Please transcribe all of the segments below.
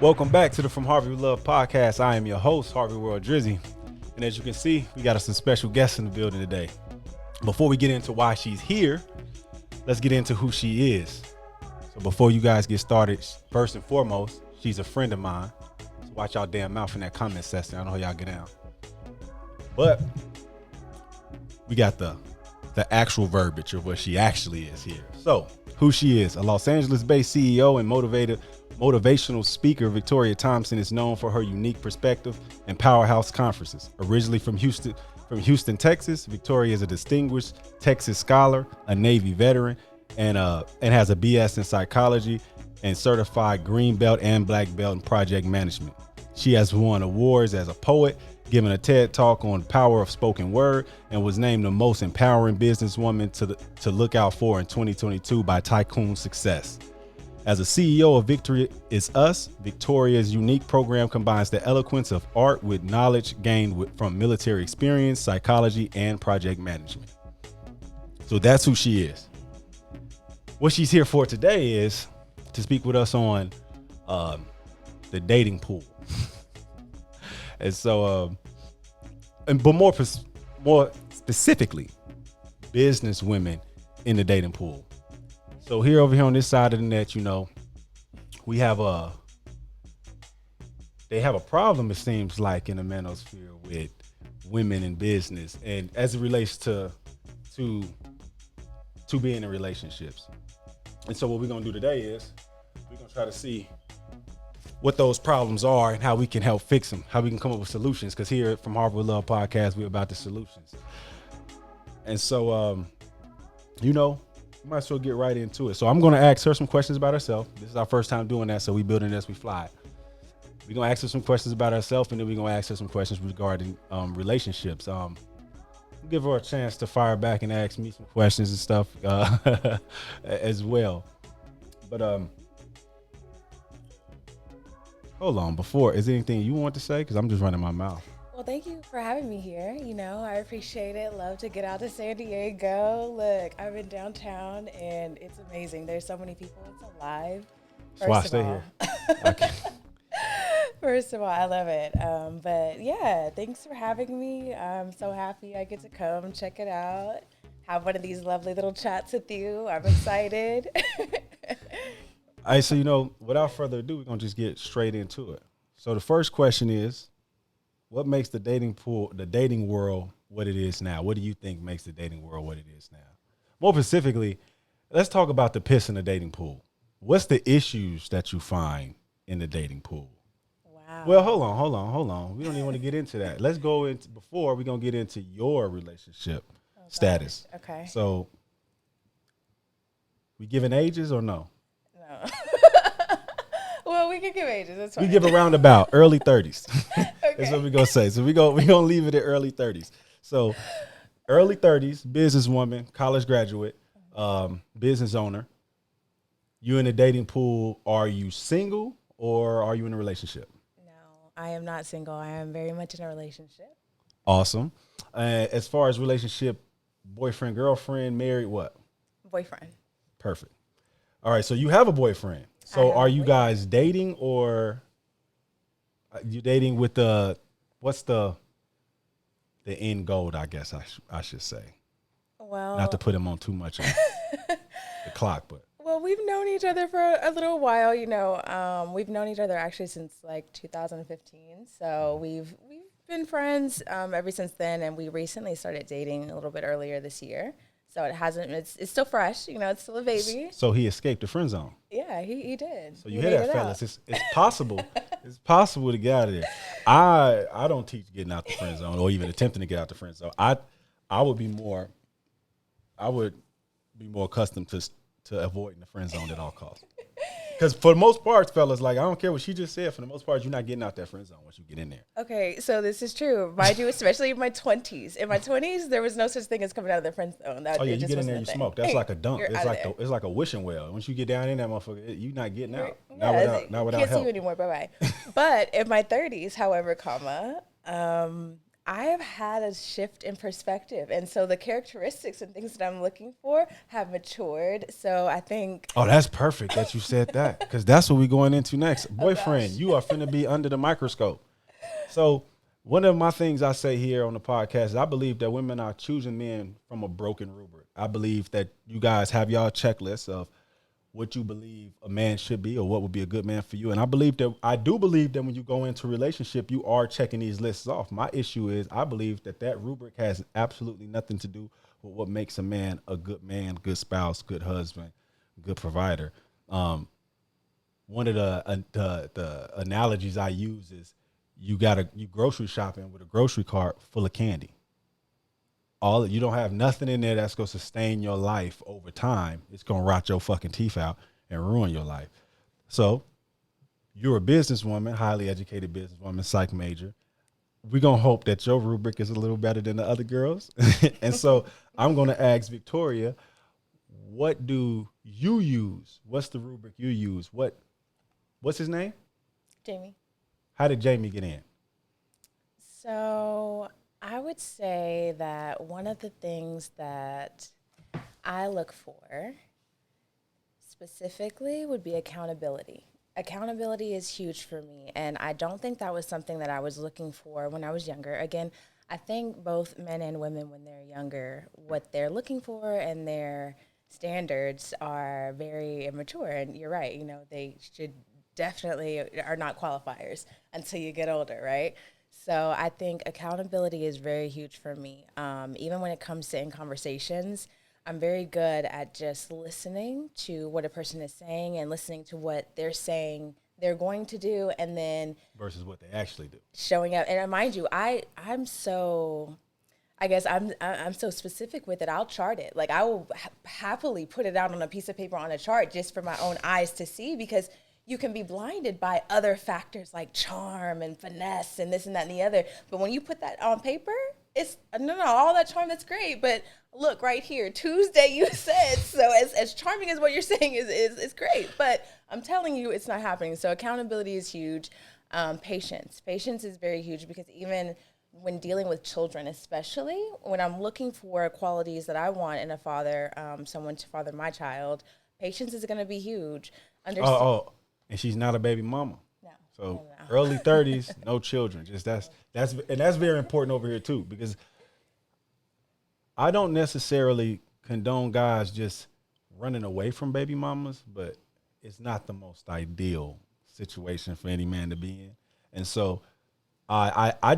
Welcome back to the From Harvey We Love podcast. I am your host, Harvey World Drizzy. And as you can see, we got some special guests in the building today. Before we get into why she's here, let's get into who she is. So before you guys get started, first and foremost, she's a friend of mine. So watch y'all damn mouth in that comment section. I don't know how y'all get down. But we got the actual verbiage of what she actually is here. So who she is, a Los Angeles-based CEO and motivational speaker, Victoria Thompson is known for her unique perspective and powerhouse conferences. Originally from Houston, Texas, Victoria is a distinguished Texas scholar, a Navy veteran, and has a BS in psychology and certified green belt and black belt in project management. She has won awards as a poet, given a TED talk on the power of spoken word, and was named the most empowering businesswoman to look out for in 2022 by Tycoon Success. As a CEO of Victory Is Us, Victoria's unique program combines the eloquence of art with knowledge gained from military experience, psychology, and project management. So that's who she is. What she's here for today is to speak with us on the dating pool. And so, but more specifically, business women in the dating pool. So over here on this side of the net, we have they have a problem, it seems like, in the manosphere with women in business, and as it relates to being in relationships. And so what we're gonna do today is we're gonna try to see what those problems are and how we can help fix them, how we can come up with solutions. Because here from Harvard with Love Podcast, we're about the solutions. And so, we might as well get right into it. So I'm going to ask her some questions about herself. This is our first time doing that, so we building as we fly. We're going to ask her some questions about herself, and then we're going to ask her some questions regarding relationships. We'll give her a chance to fire back and ask me some questions and stuff as well. But hold on, is there anything you want to say? Because I'm just running my mouth. Well, thank you for having me here. I appreciate it. Love to get out to San Diego. Look, I've been downtown and it's amazing. There's so many people. It's alive. That's why I stay here. Okay. First of all, I love it. But yeah, thanks for having me. I'm so happy I get to come check it out. Have one of these lovely little chats with you. I'm excited. All right, so, without further ado, we're going to just get straight into it. So the first question is, what makes the dating world what it is now? What do you think makes the dating world what it is now? More specifically, let's talk about the piss in the dating pool. What's the issues that you find in the dating pool? Wow. Well, hold on. We don't even want to get into that. Let's go into, before we're going to get into your relationship status. Okay. So, we giving ages or no? No. Well, we can give ages. That's fine. We give a roundabout early 30s. Okay. That's what we're going to say. So we're going to leave it at early 30s. So early 30s, businesswoman, college graduate, business owner. You in the dating pool. Are you single or are you in a relationship? No, I am not single. I am very much in a relationship. Awesome. As far as relationship, boyfriend, girlfriend, married, what? Boyfriend. Perfect. All right. So you have a boyfriend. So are you guys dating, or you dating with what's the end goal, I guess I should say? Well, not to put him on too much on the clock, but. Well, we've known each other for a little while, we've known each other actually since like 2015. So we've been friends ever since then. And we recently started dating a little bit earlier this year. So it's still fresh, it's still a baby. So he escaped the friend zone. Yeah, he did. So you hear that, fellas? It's possible. It's possible to get out of there. I don't teach getting out the friend zone or even attempting to get out the friend zone. I would be more accustomed to avoiding the friend zone at all costs. Because for the most part, fellas, like, I don't care what she just said. For the most part, you're not getting out that friend zone once you get in there. Okay, so this is true. Mind you, especially in my 20s. In my 20s, there was no such thing as coming out of the friend zone. You get in there and you smoke. That's like a dump. It's like a wishing well. Once you get down in that motherfucker, you're not getting out. Not without can't help. see you anymore. Bye-bye. But in my 30s, however, I have had a shift in perspective. And so the characteristics and things that I'm looking for have matured. So I think. Oh, that's perfect that you said that, because that's what we're going into next. Oh, Boyfriend, gosh. you are finna be under the microscope. So one of my things I say here on the podcast is I believe that women are choosing men from a broken rubric. I believe that you guys have y'all checklists of what you believe a man should be or what would be a good man for you. And I do believe that when you go into a relationship, you are checking these lists off. My issue is I believe that that rubric has absolutely nothing to do with what makes a man, good spouse, good husband, good provider. One of the analogies I use is you grocery shopping with a grocery cart full of candy. All you don't have nothing in there that's gonna sustain your life over time. It's gonna rot your fucking teeth out and ruin your life. So you're a businesswoman, highly educated businesswoman, psych major. We're gonna hope that your rubric is a little better than the other girls. And so I'm gonna ask Victoria, what do you use? What's the rubric you use? What's his name? Jamie. How did Jamie get in? So I would say that one of the things that I look for specifically would be accountability. Accountability is huge for me, and I don't think that was something that I was looking for when I was younger. Again, I think both men and women when they're younger, what they're looking for and their standards are very immature. And you're right, they should definitely are not qualifiers until you get older, right? So I think accountability is very huge for me. Even when it comes to in conversations, I'm very good at just listening to what a person is saying and listening to what they're saying they're going to do, and then Versus what they actually do. showing up. And mind you, I'm so. I guess I'm so specific with it. I'll chart it. Like I will happily put it out on a piece of paper on a chart just for my own eyes to see, because you can be blinded by other factors like charm and finesse and this and that and the other. But when you put that on paper, it's no, all that charm, that's great. But look right here, Tuesday you said, so as charming as what you're saying is great. But I'm telling you, it's not happening. So accountability is huge. Patience is very huge, because even when dealing with children, especially when I'm looking for qualities that I want in a father, someone to father my child, patience is going to be huge. And she's not a baby mama. No. So No. early 30s, no children. Just that's very important over here too, because I don't necessarily condone guys just running away from baby mamas, but it's not the most ideal situation for any man to be in. And so I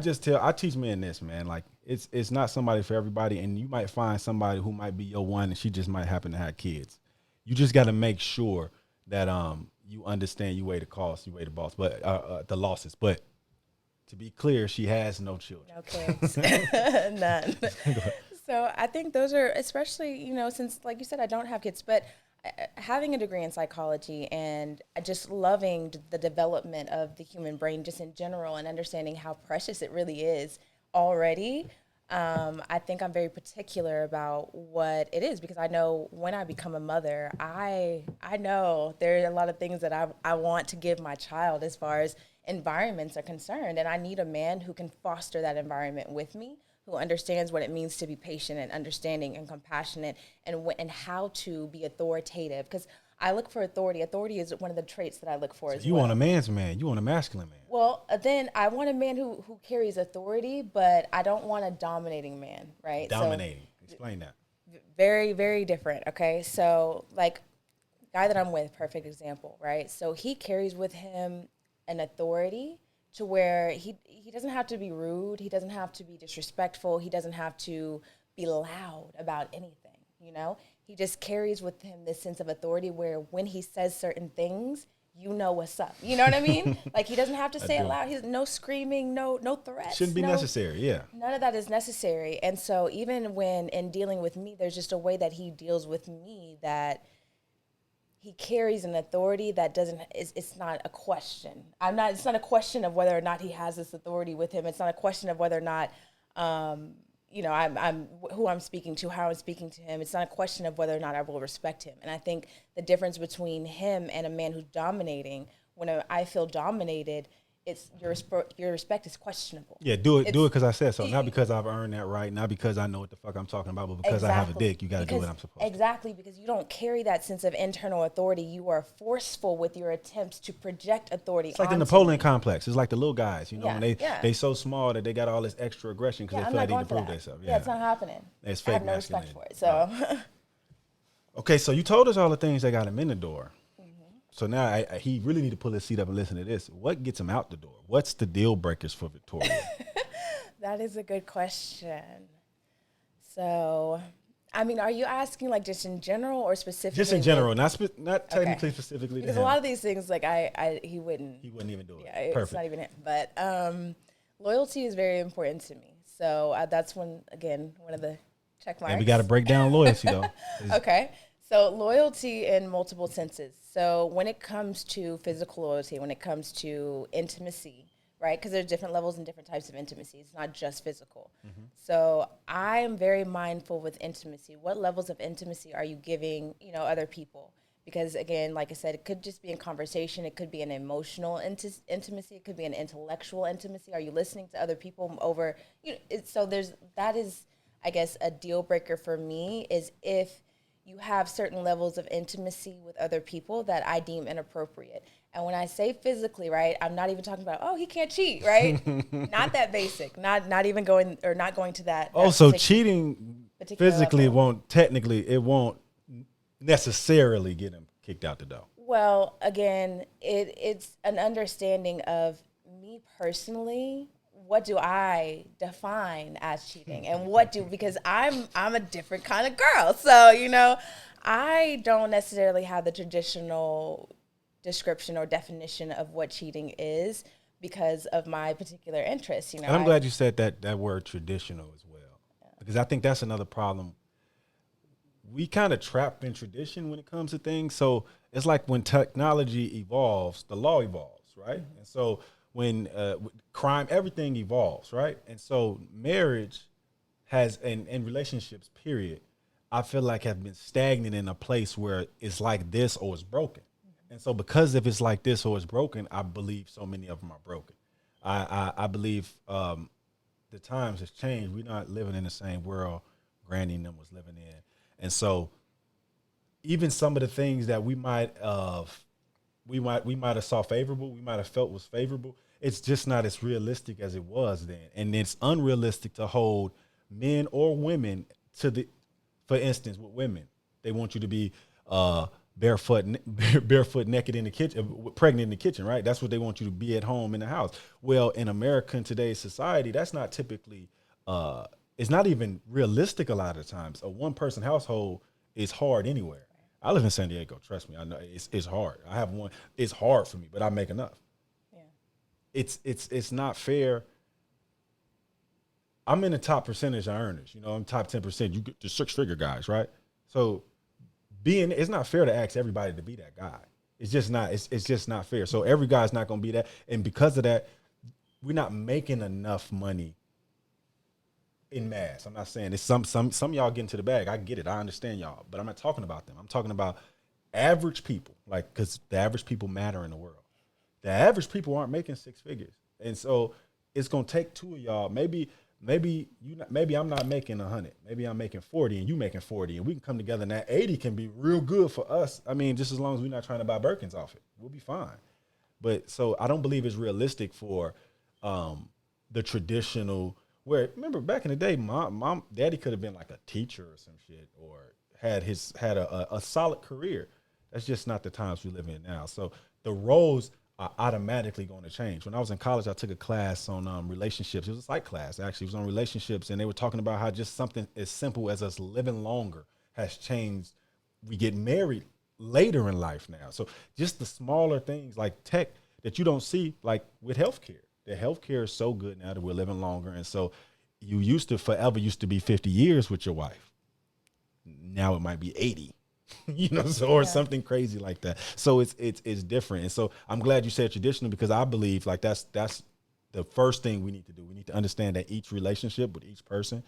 teach men this, man. Like it's not somebody for everybody, and you might find somebody who might be your one, and she just might happen to have kids. You just got to make sure that you understand, you weigh the cost, you weigh the the losses. But to be clear, she has no children. No kids. None. So I think those are, especially, since, like you said, I don't have kids, but having a degree in psychology and just loving the development of the human brain just in general, and understanding how precious it really is already, I think I'm very particular about what it is, because I know when I become a mother, I know there are a lot of things that I want to give my child as far as environments are concerned. And I need a man who can foster that environment with me, who understands what it means to be patient and understanding and compassionate, and how to be authoritative. Because I look for authority. Authority is one of the traits that I look for as well. You want a man's man. You want a masculine man. Well, then I want a man who carries authority, but I don't want a dominating man, right? Dominating. Explain that. Very, very different, okay? So, like, guy that I'm with, perfect example, right? So he carries with him an authority to where he doesn't have to be rude. He doesn't have to be disrespectful. He doesn't have to be loud about anything, He just carries with him this sense of authority where when he says certain things, you know what's up. You know what I mean? Like, he doesn't have to say it loud. He's no screaming, no threats. Shouldn't be necessary, yeah. None of that is necessary. And so even when in dealing with me, there's just a way that he deals with me that he carries an authority that it's not a question. It's not a question of whether or not he has this authority with him. It's not a question of whether or not, I'm who I'm speaking to, how I'm speaking to him. It's not a question of whether or not I will respect him. And I think the difference between him and a man who's dominating, when I feel dominated, it's your respect is questionable. Yeah, do it because I said so. Not because I've earned that right. Not because I know what the fuck I'm talking about, but because I have a dick, you got to do what I'm supposed to. Exactly, because you don't carry that sense of internal authority. You are forceful with your attempts to project authority. It's like the Napoleon complex. It's like the little guys, you know, Yeah, when yeah. they so small that they got all this extra aggression because they feel like they need to prove themselves. Yeah, it's not happening. It's I fake have no respect masculinity. for it. So, Okay, so you told us all the things that got him in the door. So now he really need to pull his seat up and listen to this. What gets him out the door? What's the deal breakers for Victoria? that is a good question. So, I mean, are you asking like just in general or specifically? Just in general, not technically specifically. Because to him. a lot of these things, like he wouldn't. He wouldn't even do it. Yeah, it's Perfect. not even him. But loyalty is very important to me. So that's one of the check marks. And we got to break down loyalty though. Okay. So loyalty in multiple senses. So when it comes to physical loyalty, when it comes to intimacy, right? Because there's different levels and different types of intimacy. It's not just physical. Mm-hmm. So I am very mindful with intimacy. What levels of intimacy are you giving, other people? Because again, like I said, it could just be in conversation. It could be an emotional intimacy. It could be an intellectual intimacy. Are you listening to other people over? That is, I guess, a deal breaker for me is if you have certain levels of intimacy with other people that I deem inappropriate. And when I say physically, right, I'm not even talking about, he can't cheat, right? Not that basic. Not even going to that. So cheating physically level. won't necessarily get him kicked out the door. Well, again, it's an understanding of me personally. What do I define as cheating, and because I'm a different kind of girl. So, I don't necessarily have the traditional description or definition of what cheating is because of my particular interests. And I'm glad you said that word traditional as well, because I think that's another problem. We kind of trapped in tradition when it comes to things. So it's like when technology evolves, the law evolves, right? Mm-hmm. And so when crime, everything evolves, right? And so marriage has, and relationships, period, I feel like have been stagnant in a place where it's like this or it's broken. Mm-hmm. And so because if it's like this or it's broken, I believe so many of them are broken. I believe the times has changed. We're not living in the same world Granny and them was living in. And so even some of the things that we might have saw favorable, we might have felt was favorable, it's just not as realistic as it was then. And it's unrealistic to hold men or women for instance, with women, they want you to be barefoot, naked in the kitchen, pregnant in the kitchen, right? That's what they want you to be at home in the house. Well, in American today's society, that's not typically, it's not even realistic a lot of times. A one-person household is hard anywhere. I live in San Diego. Trust me, I know it's hard. I have one. It's hard for me, but I make enough. Yeah. It's not fair. I'm in the top percentage of earners. I'm top 10%. You get the six-figure guys, right? So it's not fair to ask everybody to be that guy. It's just not. It's just not fair. So every guy's not going to be that, and because of that, we're not making enough money in mass. I'm not saying it's some y'all get into the bag. I get it. I understand y'all, but I'm not talking about them. I'm talking about average people, like, because the average people matter in the world. The average people aren't making six figures, and so it's gonna take two of y'all. Maybe I'm not making 100. Maybe I'm making 40, and you making 40, and we can come together. And that 80 can be real good for us. I mean, just as long as we're not trying to buy Birkins off it, we'll be fine. But so I don't believe it's realistic for the traditional. Where remember back in the day, daddy could have been like a teacher or some shit, or had a solid career. That's just not the times we live in now. So the roles are automatically going to change. When I was in college, I took a class on relationships. It was a psych class, actually. It was on relationships, and they were talking about how just something as simple as us living longer has changed. We get married later in life now. So just the smaller things like tech that you don't see, like with healthcare. The healthcare is so good now that we're living longer. And so you forever used to be 50 years with your wife. Now it might be 80, or something crazy like that. So it's different. And so I'm glad you said traditional, because I believe like that's the first thing we need to do. We need to understand that each relationship with each person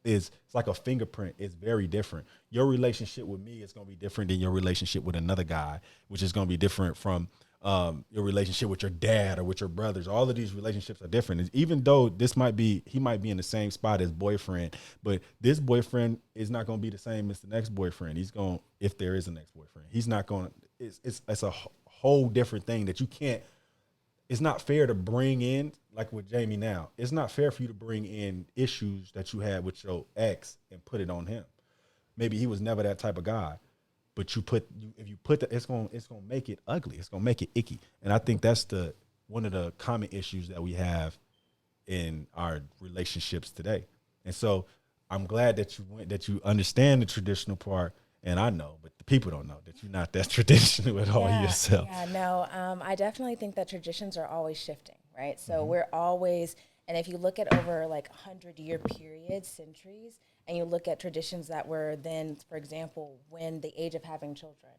it's like a fingerprint. It's very different. Your relationship with me is going to be different than your relationship with another guy, which is going to be different from your relationship with your dad or with your brothers. All of these relationships are different. And even though he might be in the same spot as boyfriend, but this boyfriend is not going to be the same as the next boyfriend. He's going, if there is a next boyfriend, he's not going to, it's a whole different thing that you can't, it's not fair to bring in, like with Jamie now, it's not fair for you to bring in issues that you had with your ex and put it on him. Maybe he was never that type of guy. But if you put that, it's gonna make it ugly. It's gonna make it icky, and I think that's one of the common issues that we have in our relationships today. And so I'm glad that you understand the traditional part, and I know, but the people don't know that you're not that traditional at all yourself. Yeah, no, I definitely think that traditions are always shifting, right? So we're always, and if you look at over like 100-year periods, centuries, and you look at traditions that were then, for example, when the age of having children.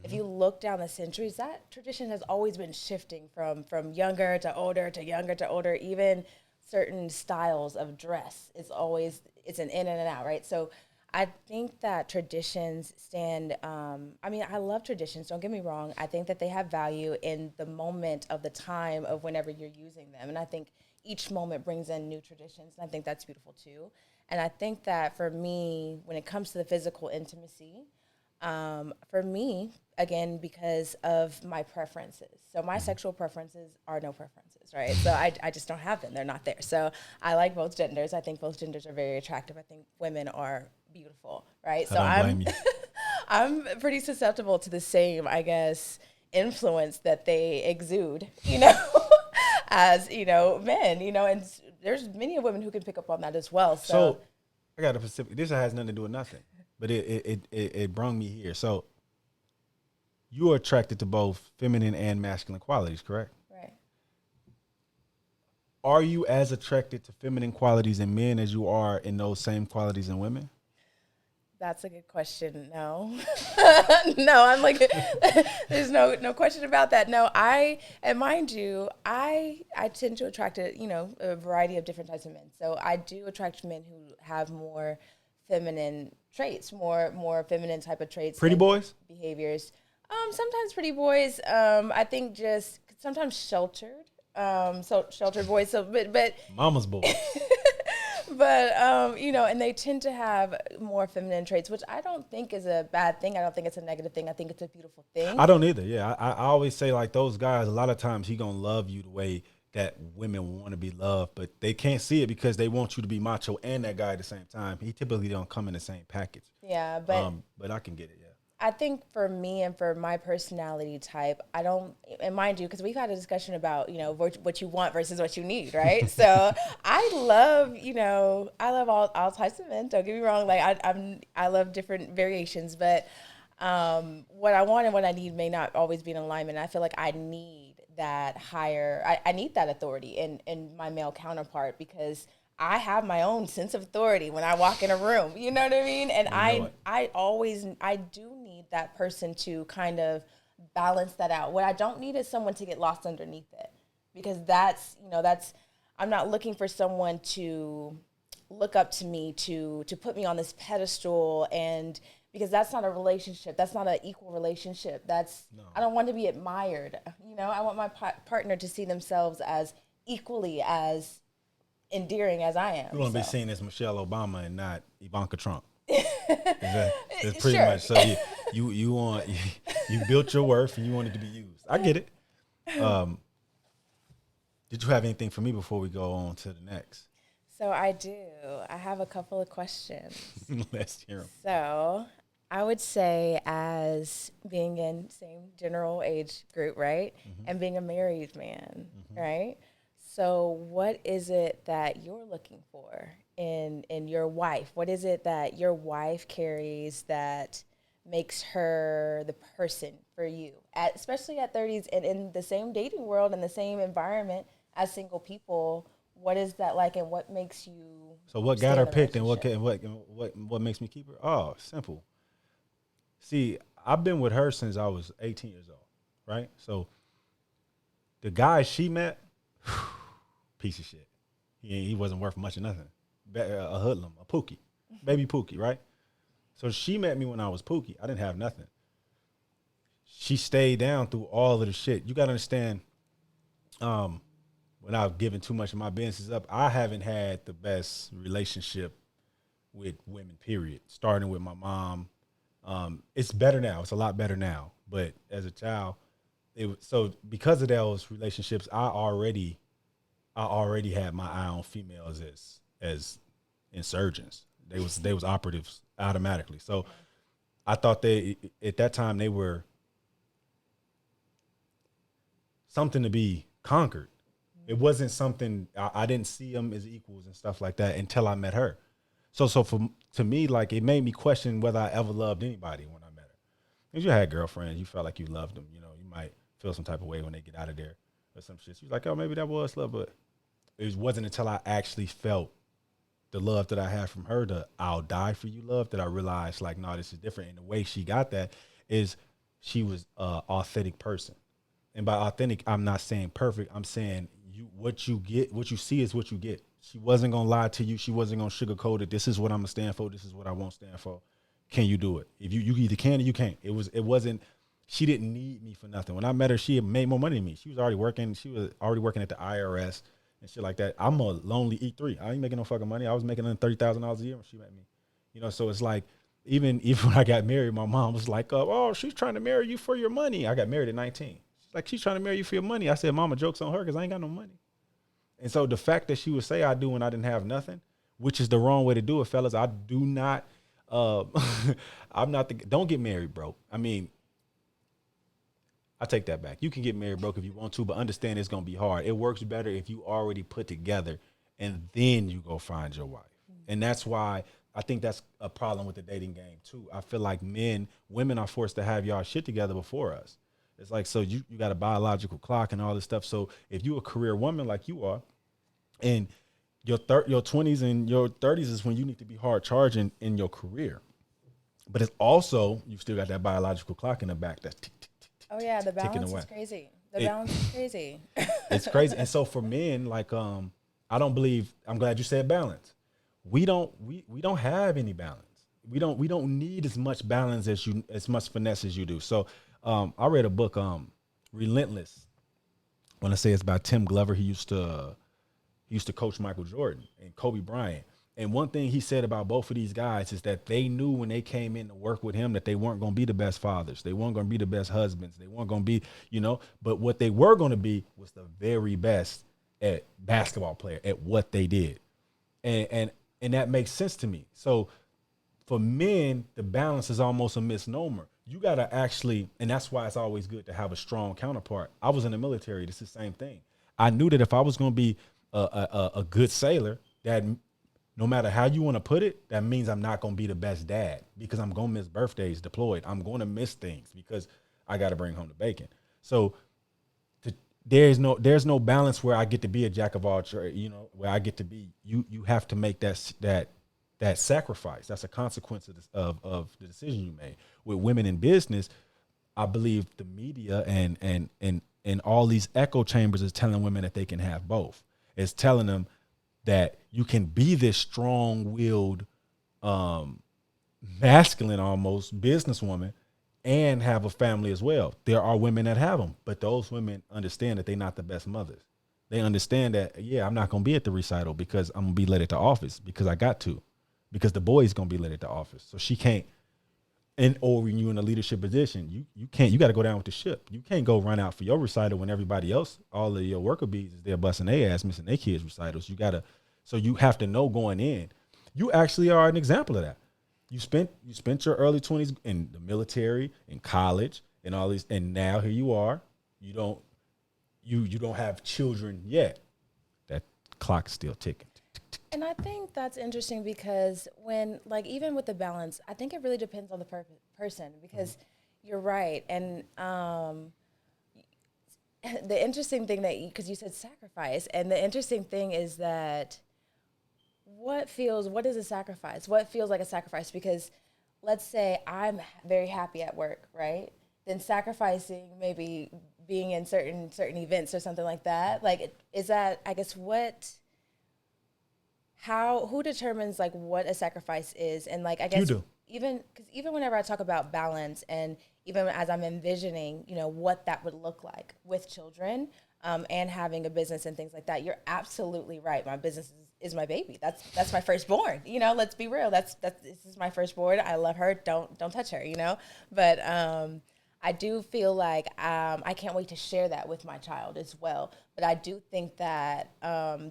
If you look down the centuries, that tradition has always been shifting from younger to older to younger to older. Even certain styles of dress it's an in and an out, right? So I think that traditions stand, I love traditions, don't get me wrong. I think that they have value in the moment of the time of whenever you're using them. And I think each moment brings in new traditions, and I think that's beautiful too. And I think that for me, when it comes to the physical intimacy, for me, again, because of my preferences. So my sexual preferences are no preferences, right? So I just don't have them. They're not there. So I like both genders. I think both genders are very attractive. I think women are beautiful, right? So I'm pretty susceptible to the same, I guess, influence that they exude, as, men, and there's many women who can pick up on that as well. So I got a specific, this has nothing to do with nothing, but it brought me here. So you are attracted to both feminine and masculine qualities, correct? Right. Are you as attracted to feminine qualities in men as you are in those same qualities in women? That's a good question. No, no, I'm like, there's no question about that. No, and mind you, I tend to attract a variety of different types of men. So I do attract men who have more feminine traits, more feminine type of traits. Pretty boys? Behaviors. Sometimes pretty boys. I think just sometimes sheltered. So sheltered boys. So, but mama's boys. But, and they tend to have more feminine traits, which I don't think is a bad thing. I don't think it's a negative thing. I think it's a beautiful thing. I don't either. Yeah. I always say, like, those guys, a lot of times he going to love you the way that women want to be loved, but they can't see it because they want you to be macho and that guy at the same time. He typically don't come in the same package. Yeah, but I can get it. Yeah. I think for me and for my personality type, I don't, and mind you, because we've had a discussion about, what you want versus what you need, right? So I love all types of men. Don't get me wrong. Like I love different variations, but what I want and what I need may not always be in alignment. I feel like I need that I need that authority in my male counterpart, because I have my own sense of authority when I walk in a room, you know what I mean? And I do need that person to kind of balance that out. What I don't need is someone to get lost underneath it, because I'm not looking for someone to look up to me, to put me on this pedestal, and because that's not a relationship. That's not an equal relationship. I don't want to be admired. I want my partner to see themselves as equally as endearing as I am. You want to be seen as Michelle Obama and not Ivanka Trump. That's pretty much. So you built your worth and you want it to be used. I get it. Did you have anything for me before we go on to the next? So I do. I have a couple of questions. Let's hear them. So I would say, as being in same general age group, right, and being a married man, right. So what is it that you're looking for in your wife? What is it that your wife carries that makes her the person for you, especially at 30s and in the same dating world and the same environment as single people? What is that like, and what makes you? So what got her picked, and what makes me keep her? Oh, simple. See, I've been with her since I was 18 years old, right? So the guy she met, piece of shit. He wasn't worth much of nothing. A hoodlum, a pookie, baby pookie, right? So she met me when I was pookie. I didn't have nothing. she stayed down through all of the shit. You got to understand, without giving too much of my business up, I haven't had the best relationship with women, period. Starting with my mom. It's better now. It's a lot better now. But as a child, so because of those relationships, I already had my eye on females as insurgents. They was operatives automatically. So I thought they at that time they were something to be conquered. It wasn't something I didn't see them as equals and stuff like that until I met her. So to me, like it made me question whether I ever loved anybody when I met her. Because you had girlfriends, you felt like you loved them. You know, you might feel some type of way when they get out of there or some shit. She was like, oh, maybe that was love, but it wasn't until I actually felt the love that I had from her, the I'll die for you love, that I realized like, no, this is different. And the way she got that is she was a authentic person. And by authentic, I'm not saying perfect. I'm saying what you get, what you see is what you get. She wasn't gonna lie to you. She wasn't gonna sugarcoat it. This is what I'm gonna stand for. This is what I won't stand for. Can you do it? If you either can or you can't. It wasn't. She didn't need me for nothing. When I met her, she had made more money than me. She was already working. She was already working at the IRS and shit like that. I'm a lonely E3. I ain't making no fucking money. I was making $30,000 a year when she met me. You know, so it's like even when I got married, my mom was like, "Oh, she's trying to marry you for your money." I got married at 19. She's like, "She's trying to marry you for your money." I said, "Mama, joke's on her because I ain't got no money." And so the fact that she would say I do when I didn't have nothing, which is the wrong way to do it, fellas. I do not. Uh, I'm not the. Don't get married, bro. I mean, I take that back. You can get married broke if you want to, but understand it's gonna be hard. It works better if you already put together and then you go find your wife. And that's why I think that's a problem with the dating game too. I feel like women are forced to have y'all shit together before us. It's like, so you got a biological clock and all this stuff. So if you a career woman like you are, and your 20s and your 30s is when you need to be hard charging in your career. But it's also, you still got that biological clock in the back that's tick, tick, tick, tick, Oh yeah, the ticking balance away. is crazy. The balance is crazy. It's crazy. And so for men, like I don't believe, I'm glad you said balance. We don't have any balance. We don't need as much balance as much finesse as you do. So I read a book, Relentless. When I say it's about Tim Glover, he used to coach Michael Jordan and Kobe Bryant. And one thing he said about both of these guys is that they knew when they came in to work with him that they weren't going to be the best fathers. They weren't going to be the best husbands. They weren't going to be, but what they were going to be was the very best at basketball player at what they did. And that makes sense to me. So for men, the balance is almost a misnomer. You got to actually, and that's why it's always good to have a strong counterpart. I was in the military. This is the same thing. I knew that if I was going to be a good sailor, that no matter how you want to put it, that means I'm not going to be the best dad because I'm going to miss birthdays deployed. I'm going to miss things because I got to bring home the bacon. So there's no balance where I get to be a jack of all trades, where I get to be, you have to make that sacrifice. That's a consequence of the decision you made. With women in business, I believe the media and all these echo chambers is telling women that they can have both. It's telling them that you can be this strong-willed, masculine almost businesswoman and have a family as well. There are women that have them, but those women understand that they're not the best mothers. They understand that, yeah, I'm not going to be at the recital because I'm going to be late at the office because I got to, because the boy's going to be late at the office. So she can't, or when you're in a leadership position, you can't, you got to go down with the ship. You can't go run out for your recital when everybody else, all of your worker bees is there busting their ass, missing their kids' recitals. So you have to know going in. You actually are an example of that. You spent your early 20s in the military, in college, and all these, and now here you are. You don't have children yet. That clock's still ticking. And I think that's interesting because even with the balance, I think it really depends on the person because you're right. And the interesting thing because you said sacrifice, and the interesting thing is that what is a sacrifice? What feels like a sacrifice? Because let's say I'm very happy at work, right? Then sacrificing maybe being in certain events or something like that. Like, is that, I guess, who determines like what a sacrifice is? And like, I guess You do. even whenever I talk about balance and even as I'm envisioning, what that would look like with children, and having a business and things like that. You're absolutely right. My business is my baby. That's my firstborn. Let's be real. This is my firstborn. I love her. Don't touch her. But I do feel like I can't wait to share that with my child as well. But I do think that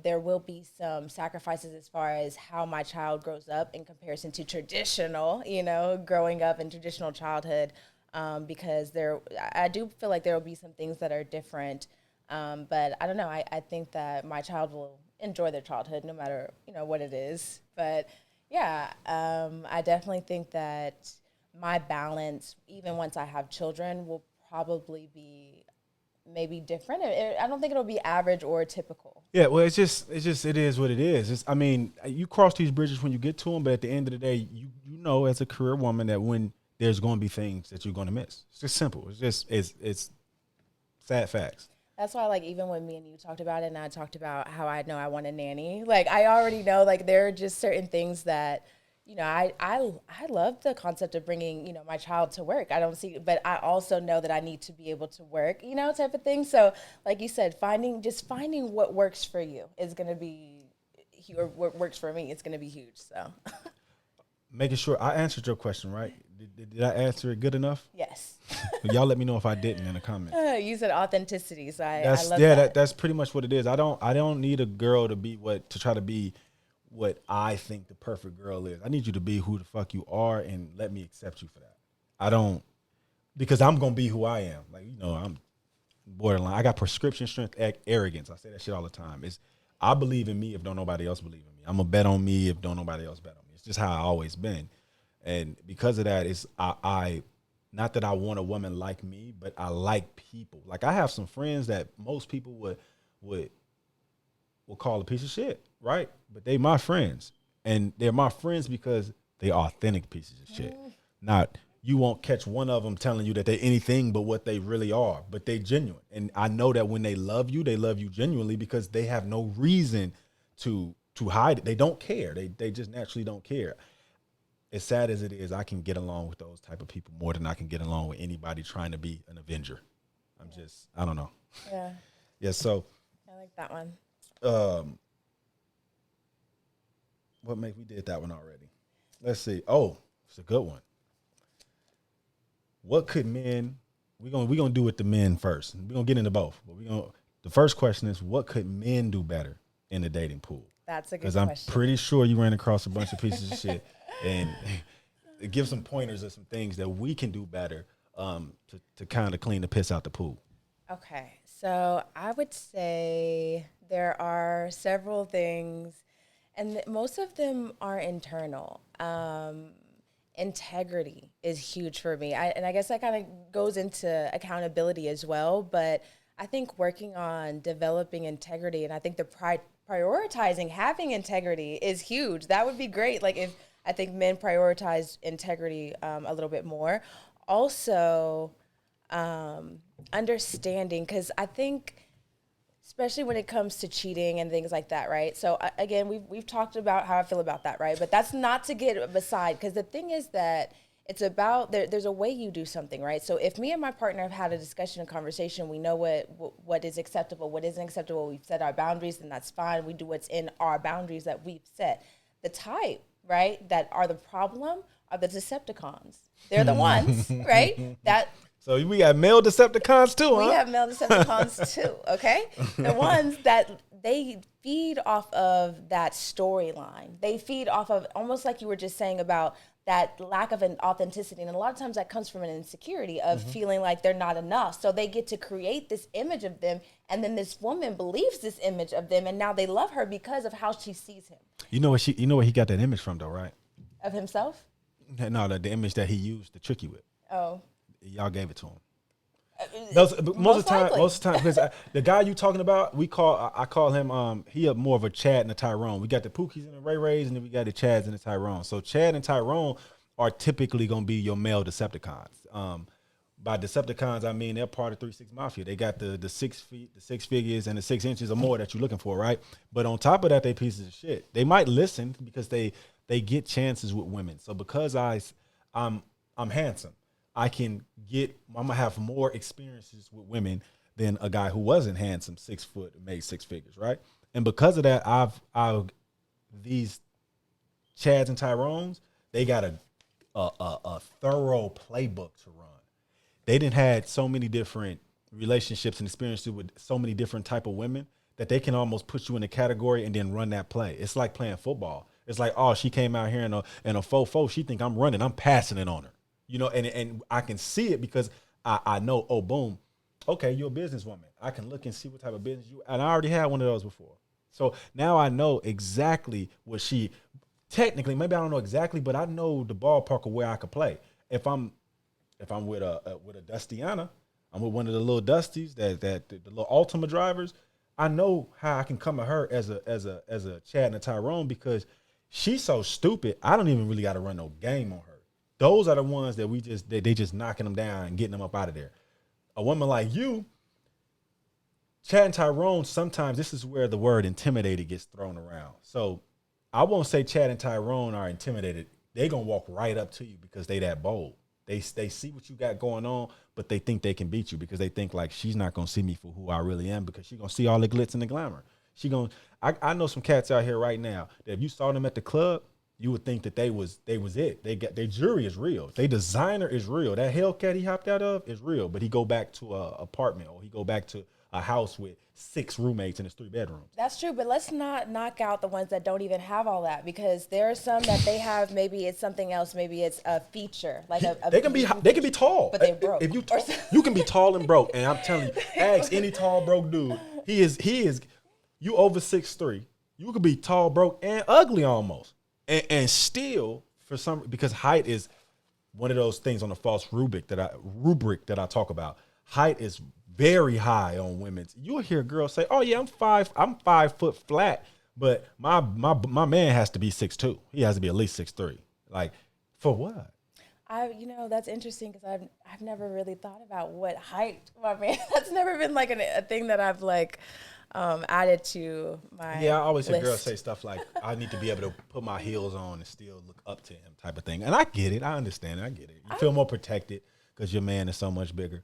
there will be some sacrifices as far as how my child grows up in comparison to traditional, growing up in traditional childhood, because I do feel like there will be some things that are different. But I don't know. I think that my child will enjoy their childhood no matter, what it is. But yeah, I definitely think that my balance, even once I have children, will probably be maybe different. I don't think it'll be average or typical. Yeah, well, it is what it is. I mean, you cross these bridges when you get to them, but at the end of the day, you know, as a career woman, that when there's going to be things that you're going to miss. It's just simple. It's sad facts. That's why, like, even when me and you talked about it, and I talked about how I know I want a nanny, like, I already know, like, there are just certain things that, I love the concept of bringing, my child to work. I don't see, but I also know that I need to be able to work, type of thing. So, like you said, finding what works for you is going to be, or what works for me, it's going to be huge. So, making sure I answered your question, right? Did I answer it good enough? Yes. Y'all let me know if I didn't in the comments. You said authenticity, so I love that. That's pretty much what it is. I don't need a girl to try to be what I think the perfect girl is. I need you to be who the fuck you are and let me accept you for that. Because I'm gonna be who I am. Like, I'm borderline. I got prescription strength arrogance. I say that shit all the time. I believe in me if don't nobody else believe in me. I'm gonna bet on me if don't nobody else bet on me. It's just how I always been. And because of that, I not that I want a woman like me, but I like people. Like, I have some friends that most people would call a piece of shit, right? But they my friends. And they're my friends because they authentic pieces of shit. Not, you won't catch one of them telling you that they're anything but what they really are, but they genuine. And I know that when they love you genuinely because they have no reason to hide it. They don't care. They just naturally don't care. As sad as it is, I can get along with those type of people more than I can get along with anybody trying to be an Avenger. I don't know. Yeah. Yeah, so. I like that one. We did that one already. Let's see. Oh, it's a good one. What could men, we're gonna do with the men first. We're gonna get into both. But the first question is, what could men do better in the dating pool? That's a good question. Because I'm pretty sure you ran across a bunch of pieces of shit. And give some pointers of some things that we can do better to kind of clean the piss out the pool. Okay, so I would say there are several things, and most of them are internal. Integrity is huge for me. And I guess that kind of goes into accountability as well, but I think working on developing integrity, and I think the prioritizing having integrity is huge. That would be great. Like, if I think men prioritize integrity a little bit more. Also, understanding, because I think, especially when it comes to cheating and things like that, right? So again, we've talked about how I feel about that, right? But that's not to get beside, because the thing is that it's about there's a way you do something, right? So if me and my partner have had a discussion, and conversation, we know what is acceptable, what isn't acceptable. We've set our boundaries, and that's fine. We do what's in our boundaries that we've set. The type, right, that are the problem are the Decepticons. They're the ones, right? So we got male Decepticons too, huh? We have male Decepticons too, okay? The ones that they feed off of that storyline. They feed off of, almost like you were just saying about that lack of an authenticity. And a lot of times that comes from an insecurity of feeling like they're not enough. So they get to create this image of them, and then this woman believes this image of them, and now they love her because of how she sees him. You know where he got that image from though, right? Of himself? No, the image that he used to trick you with. Oh. Y'all gave it to him. Most of the time, because the guy you talking about, I call him, he more of a Chad and a Tyrone. We got the Pookies and the Ray Rays, and then we got the Chads and the Tyrone. So Chad and Tyrone are typically going to be your male Decepticons. By Decepticons, I mean they're part of 3-6 Mafia. They got the 6 feet, the 6 figures, and the 6 inches or more that you're looking for, right? But on top of that, they pieces of shit. They might listen because they get chances with women. So because I'm handsome, I'm gonna have more experiences with women than a guy who wasn't handsome, 6 foot, made 6 figures, right? And because of that, these Chads and Tyrones, they got a thorough playbook to run. They didn't had so many different relationships and experiences with so many different type of women that they can almost put you in a category and then run that play. It's like playing football. It's like, oh, she came out here in a faux. She think I'm running. I'm passing it on her. And I can see it because I know, oh, boom, okay, you're a businesswoman. I can look and see what type of business you, and I already had one of those before. So now I know exactly what technically, maybe I don't know exactly, but I know the ballpark of where I could play. If I'm with a Dustiana, I'm with one of the little Dusties, the little Ultima drivers, I know how I can come at her as a Chad and a Tyrone because she's so stupid. I don't even really got to run no game on her. Those are the ones that they just knocking them down and getting them up out of there. A woman like you, Chad and Tyrone, sometimes this is where the word intimidated gets thrown around. So I won't say Chad and Tyrone are intimidated. They gonna walk right up to you because they that bold. They see what you got going on, but they think they can beat you because they think like she's not gonna see me for who I really am because she's gonna see all the glitz and the glamour. I know some cats out here right now that if you saw them at the club, you would think that they was it. Their jury is real. Their designer is real. That Hellcat he hopped out of is real, but he go back to a apartment or he go back to a house with 6 roommates and it's 3 bedrooms. That's true, but let's not knock out the ones that don't even have all that because there are some that they have. Maybe it's something else. Maybe it's a feature like they can be tall, but they broke. If you can be tall and broke, and I'm telling you, ask any tall broke dude. He is. You over 6'3", you could be tall, broke, and ugly almost, and still because height is one of those things on the false rubric that I talk about. Height is very high on women's. You'll hear girls say, "Oh yeah, I'm 5 foot flat, but my man has to be 6'2". He has to be at least 6'3". Like, for what? That's interesting because I've never really thought about what height my man. That's never been like a thing that I've like added to my. Yeah, I always hear list. girls say stuff like, "I need to be able to put my heels on and still look up to him," type of thing. And I get it. I understand it. I get it. You feel more protected because your man is so much bigger.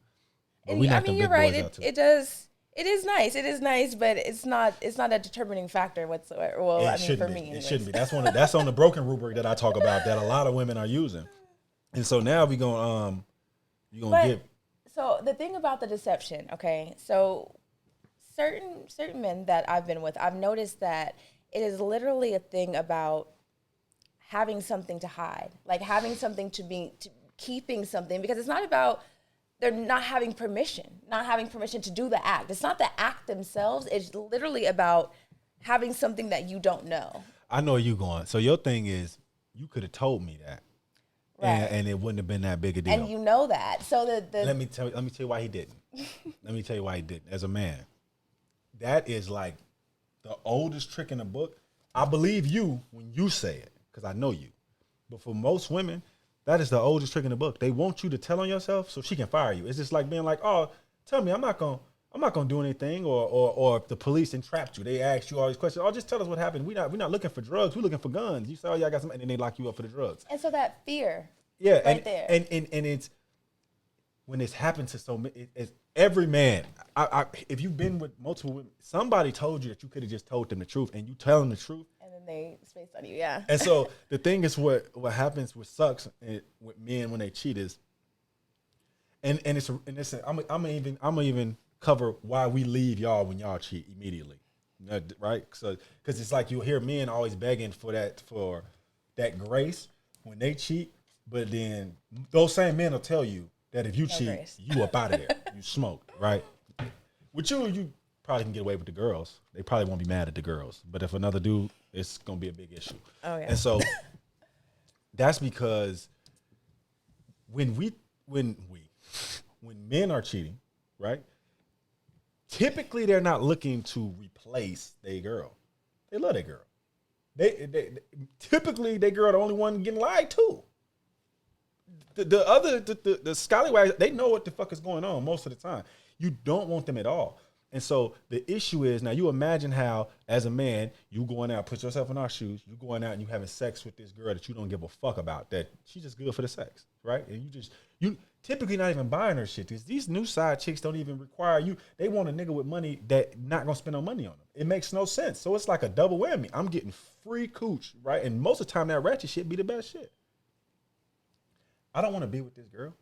And you're right. It does. It is nice. It is nice, but it's not a determining factor whatsoever. Well, yeah, for me, it shouldn't be. That's on the broken rubric that I talk about that a lot of women are using. And so now we're gonna get. So the thing about the deception, okay? So certain men that I've been with, I've noticed that it is literally a thing about having something to hide, like having something to keeping something, because it's not about. They're not having permission to do the act. It's not the act themselves. It's literally about having something that you don't know. I know where you going. So your thing is, you could have told me that, right? And it wouldn't have been that big a deal. And you know that. So let me tell you why he didn't. Let me tell you why he didn't. As a man, that is like the oldest trick in the book. I believe you when you say it because I know you. But for most women, that is the oldest trick in the book. They want you to tell on yourself so she can fire you. It's just like being like, "Oh, tell me, I'm not gonna do anything." Or if the police entrapped you, they ask you all these questions. "Oh, just tell us what happened. We're not looking for drugs. We're looking for guns." You say, "Oh, yeah, I got some," and then they lock you up for the drugs. And so that fear, yeah, right there, and it's when it's happened to so many. It's every man. If you've been with multiple women, somebody told you that you could have just told them the truth, and you tell them the truth. They spaced on you, yeah. And so the thing is, what happens, what sucks with men when they cheat is, and I'm gonna even cover why we leave y'all when y'all cheat immediately, right? So because it's like you'll hear men always begging for that grace when they cheat, but then those same men will tell you that if you cheat, grace. You up out of there, you smoked, right? With you probably can get away with the girls. They probably won't be mad at the girls, but if another dude, it's gonna be a big issue. Oh yeah. And so that's because when men are cheating, right? Typically, they're not looking to replace their girl. They love their girl. They typically their girl the only one getting lied to. The scallywags, they know what the fuck is going on most of the time. You don't want them at all. And so the issue is now you imagine how, as a man, you going out, put yourself in our shoes, you going out and you having sex with this girl that you don't give a fuck about, that she's just good for the sex, right? And you typically not even buying her shit. These new side chicks don't even require you. They want a nigga with money that not gonna spend no money on them. It makes no sense. So it's like a double whammy. I'm getting free cooch, right? And most of the time that ratchet shit be the best shit. I don't want to be with this girl.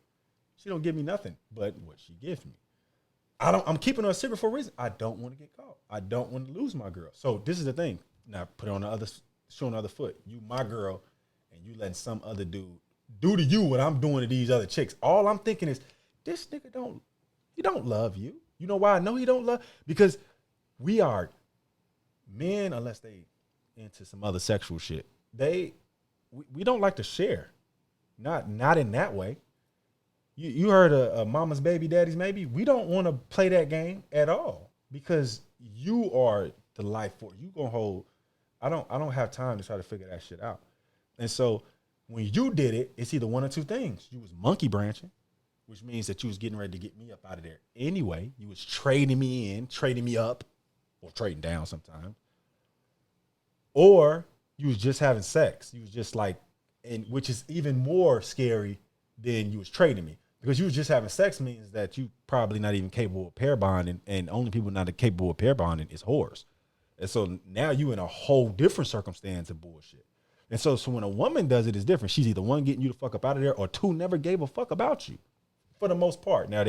She don't give me nothing but what she gives me. I'm keeping her a secret for a reason. I don't want to get caught. I don't want to lose my girl. So this is the thing. Now put it on the other, show another foot. You my girl, and you letting some other dude do to you what I'm doing to these other chicks. All I'm thinking is, this nigga don't love you. You know why I know he don't love? Because we are men, unless they into some other sexual shit. We don't like to share. Not in that way. You heard a mama's baby, daddy's maybe. We don't want to play that game at all because you are the life force. You gonna hold. I don't have time to try to figure that shit out. And so when you did it, it's either one or two things. You was monkey branching, which means that you was getting ready to get me up out of there anyway. You was trading me in, trading me up, or trading down sometimes. Or you was just having sex. You was just like, and which is even more scary than you was trading me. Because you was just having sex means that you probably not even capable of pair bonding, and only people not capable of pair bonding is whores. And so now you in a whole different circumstance of bullshit. And so when a woman does it, it's different. She's either one, getting you the fuck up out of there, or two, never gave a fuck about you for the most part. Now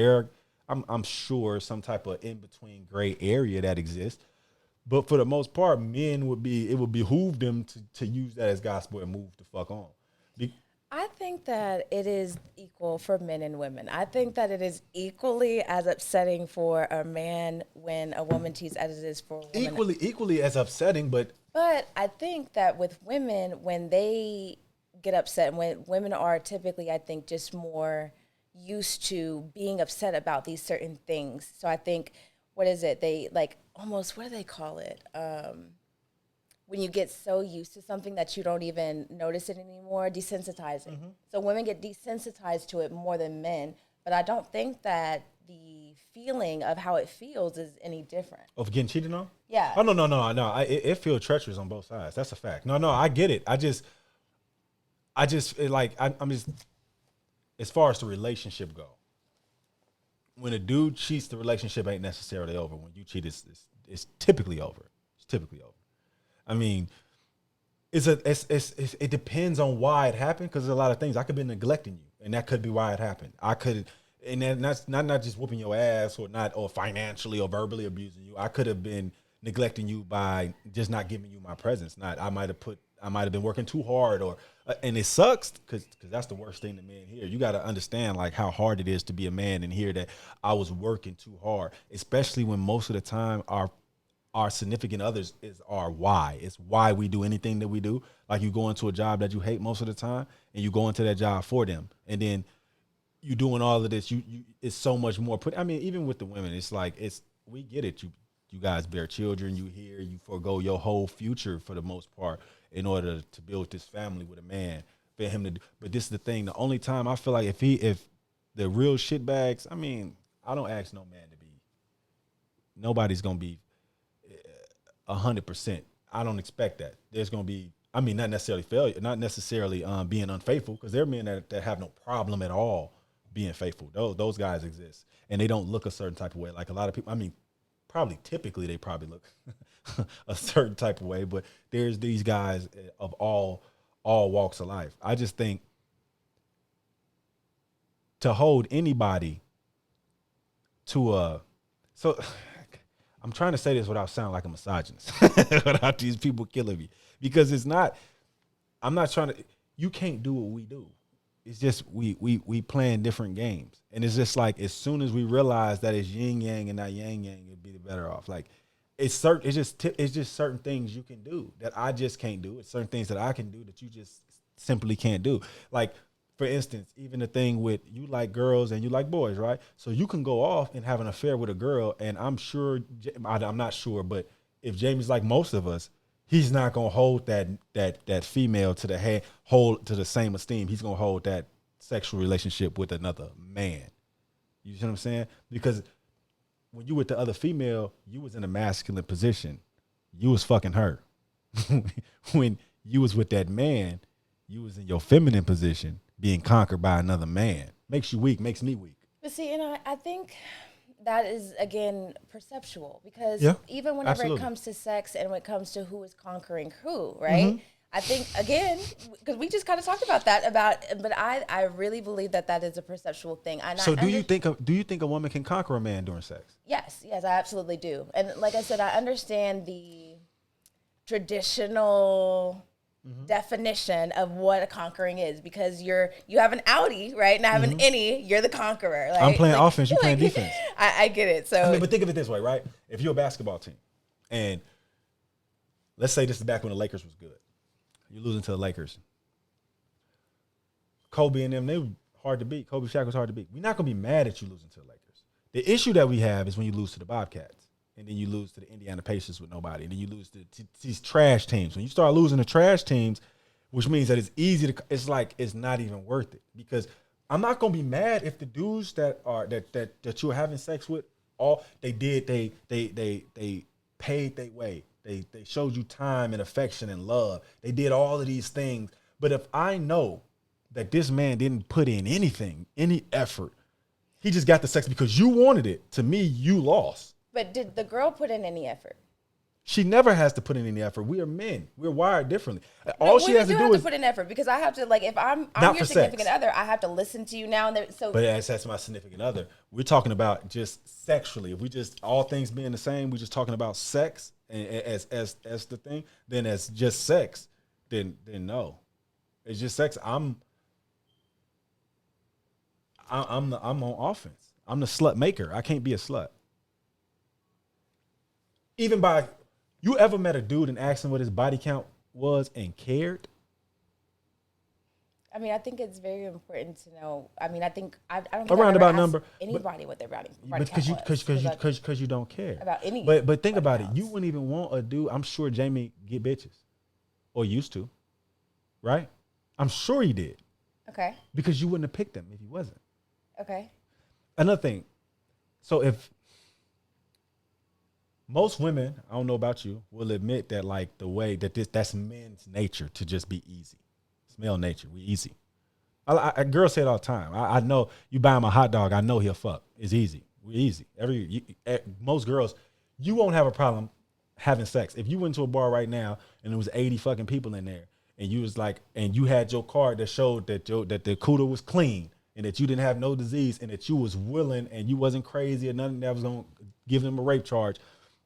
I'm sure some type of in-between gray area that exists. But for the most part, it would behoove them to use that as gospel and move the fuck on. I think that it is equal for men and women. I think that it is equally as upsetting for a man when a woman cheats as it is for a woman. Equally as upsetting, but I think that with women, when they get upset, when women are typically, I think, just more used to being upset about these certain things. So I think, what is it? They like almost, what do they call it? When you get so used to something that you don't even notice it anymore, desensitizing. Mm-hmm. So women get desensitized to it more than men, but I don't think that the feeling of how it feels is any different. Of getting cheated on? Yeah. Oh, no. It feels treacherous on both sides. That's a fact. No, I get it. I'm just, as far as the relationship go, when a dude cheats, the relationship ain't necessarily over. When you cheat, it's typically over. It's typically over. I mean, it depends on why it happened, because there's a lot of things. I could be neglecting you, and that could be why it happened. And then that's not just whooping your ass or financially or verbally abusing you. I could have been neglecting you by just not giving you my presence. I might have been working too hard, and it sucks because that's the worst thing to men hear. You got to understand like how hard it is to be a man and hear that I was working too hard, especially when most of the time our significant others is our why. It's why we do anything that we do. Like you go into a job that you hate most of the time, and you go into that job for them, and then you doing all of this. You it's so much more. I mean, even with the women, it's like we get it. You guys bear children. You forego your whole future for the most part in order to build this family with a man for him to do. But this is the thing. The only time I feel like if the real shitbags, I mean, I don't ask no man to be. Nobody's gonna be 100%. I don't expect that. There's going to be, I mean, not necessarily failure, not necessarily being unfaithful, because there are men that have no problem at all being faithful. Those guys exist, and they don't look a certain type of way. Like a lot of people, I mean, typically they probably look a certain type of way, but there's these guys of all walks of life. I just think to hold anybody to so I'm trying to say this without sounding like a misogynist, without these people killing me, because you can't do what we do. It's just we playing different games, and it's just like as soon as we realize that it's yin yang and not yang yang, it'd be the better off. Like it's just certain things you can do that I just can't do. It's certain things that I can do that you just simply can't do. Like for instance, even the thing with you like girls and you like boys, right? So you can go off and have an affair with a girl, and I'm not sure, but if Jamie's like most of us, he's not gonna hold that female to the same esteem. He's gonna hold that sexual relationship with another man. You see what I'm saying? Because when you with the other female, you was in a masculine position. You was fucking her. When you was with that man, you was in your feminine position, being conquered by another man. Makes you weak, makes me weak. But see, and I think that is, again, perceptual, because even whenever it comes to sex and when it comes to who is conquering who, right? I think, again, because we just kind of talked about that, but I really believe that is a perceptual thing. So do you think a woman can conquer a man during sex? Yes, I absolutely do. And like I said, I understand the traditional definition of what a conquering is, because you have an outie, right? And I have an innie, you're the conqueror. Like, I'm playing offense, you playing defense. I get it. So I mean, but think of it this way, right? If you're a basketball team, and let's say this is back when the Lakers was good. You're losing to the Lakers. Kobe and them, they were hard to beat. Kobe, Shaq was hard to beat. We're not going to be mad at you losing to the Lakers. The issue that we have is when you lose to the Bobcats, and then you lose to the Indiana Pacers with nobody, and then you lose to these trash teams. When you start losing to trash teams, which means that it's easy to, it's like it's not even worth it. Because I'm not going to be mad if the dudes that you're having sex with, they paid their way. They showed you time and affection and love. They did all of these things. But if I know that this man didn't put in anything, any effort, he just got the sex because you wanted it, to me, you lost. But did the girl put in any effort? She never has to put in any effort. We are men. We're wired differently. All she has to do is put in effort, because I have to, like, if I'm your significant other, I have to listen to you now and then. So, but that's my significant other. We're talking about just sexually. If we just all things being the same, we're just talking about sex as the thing. Then as just sex, then no, it's just sex. I'm on offense. I'm the slut maker. I can't be a slut. Even by, you ever met a dude and asked him what his body count was and cared? I mean, I think it's very important to know. I mean, I don't think a roundabout number. Anybody what their body because you don't care about any. But think about it. You wouldn't even want a dude. I'm sure Jamie get bitches, or used to, right? I'm sure he did. Okay. Because you wouldn't have picked him if he wasn't. Okay. Another thing. So if most women, I don't know about you, will admit that, like, the way that that's men's nature to just be easy. It's male nature. We easy. Girls say it all the time. I know you buy him a hot dog, I know he'll fuck. It's easy. We're easy. Most girls, you won't have a problem having sex. If you went to a bar right now and there was 80 fucking people in there, and you was like, and you had your card that showed that the cooter was clean and that you didn't have no disease and that you was willing and you wasn't crazy or nothing that was gonna give them a rape charge.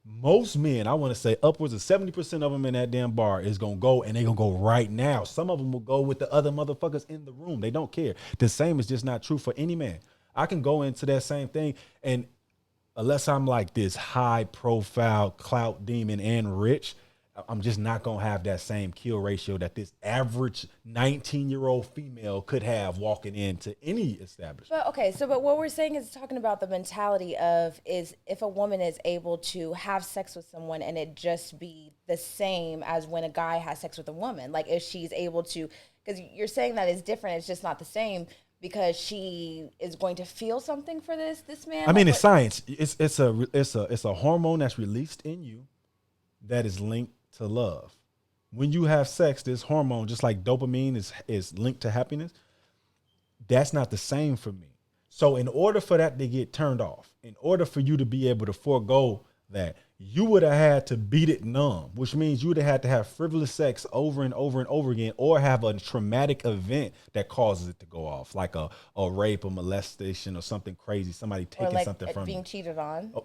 Most men, I want to say upwards of 70% of them in that damn bar is going to go, and they're going to go right now. Some of them will go with the other motherfuckers in the room. They don't care. The same is just not true for any man. I can go into that same thing, and unless I'm like this high profile clout demon and rich, I'm just not going to have that same kill ratio that this average 19-year-old female could have walking into any establishment. But what we're saying is talking about the mentality of, is if a woman is able to have sex with someone and it just be the same as when a guy has sex with a woman. Like, if she's able to, because you're saying that it's different, it's just not the same, because she is going to feel something for this man. I mean, it's science. It's a hormone that's released in you that is linked to love. When you have sex, this hormone, just like dopamine is linked to happiness, that's not the same for me. So in order for that to get turned off, in order for you to be able to forego that, you would have had to beat it numb, which means you would have had to have frivolous sex over and over and over again, or have a traumatic event that causes it to go off, like a rape, a molestation, or something crazy, somebody taking something from you. Being cheated on.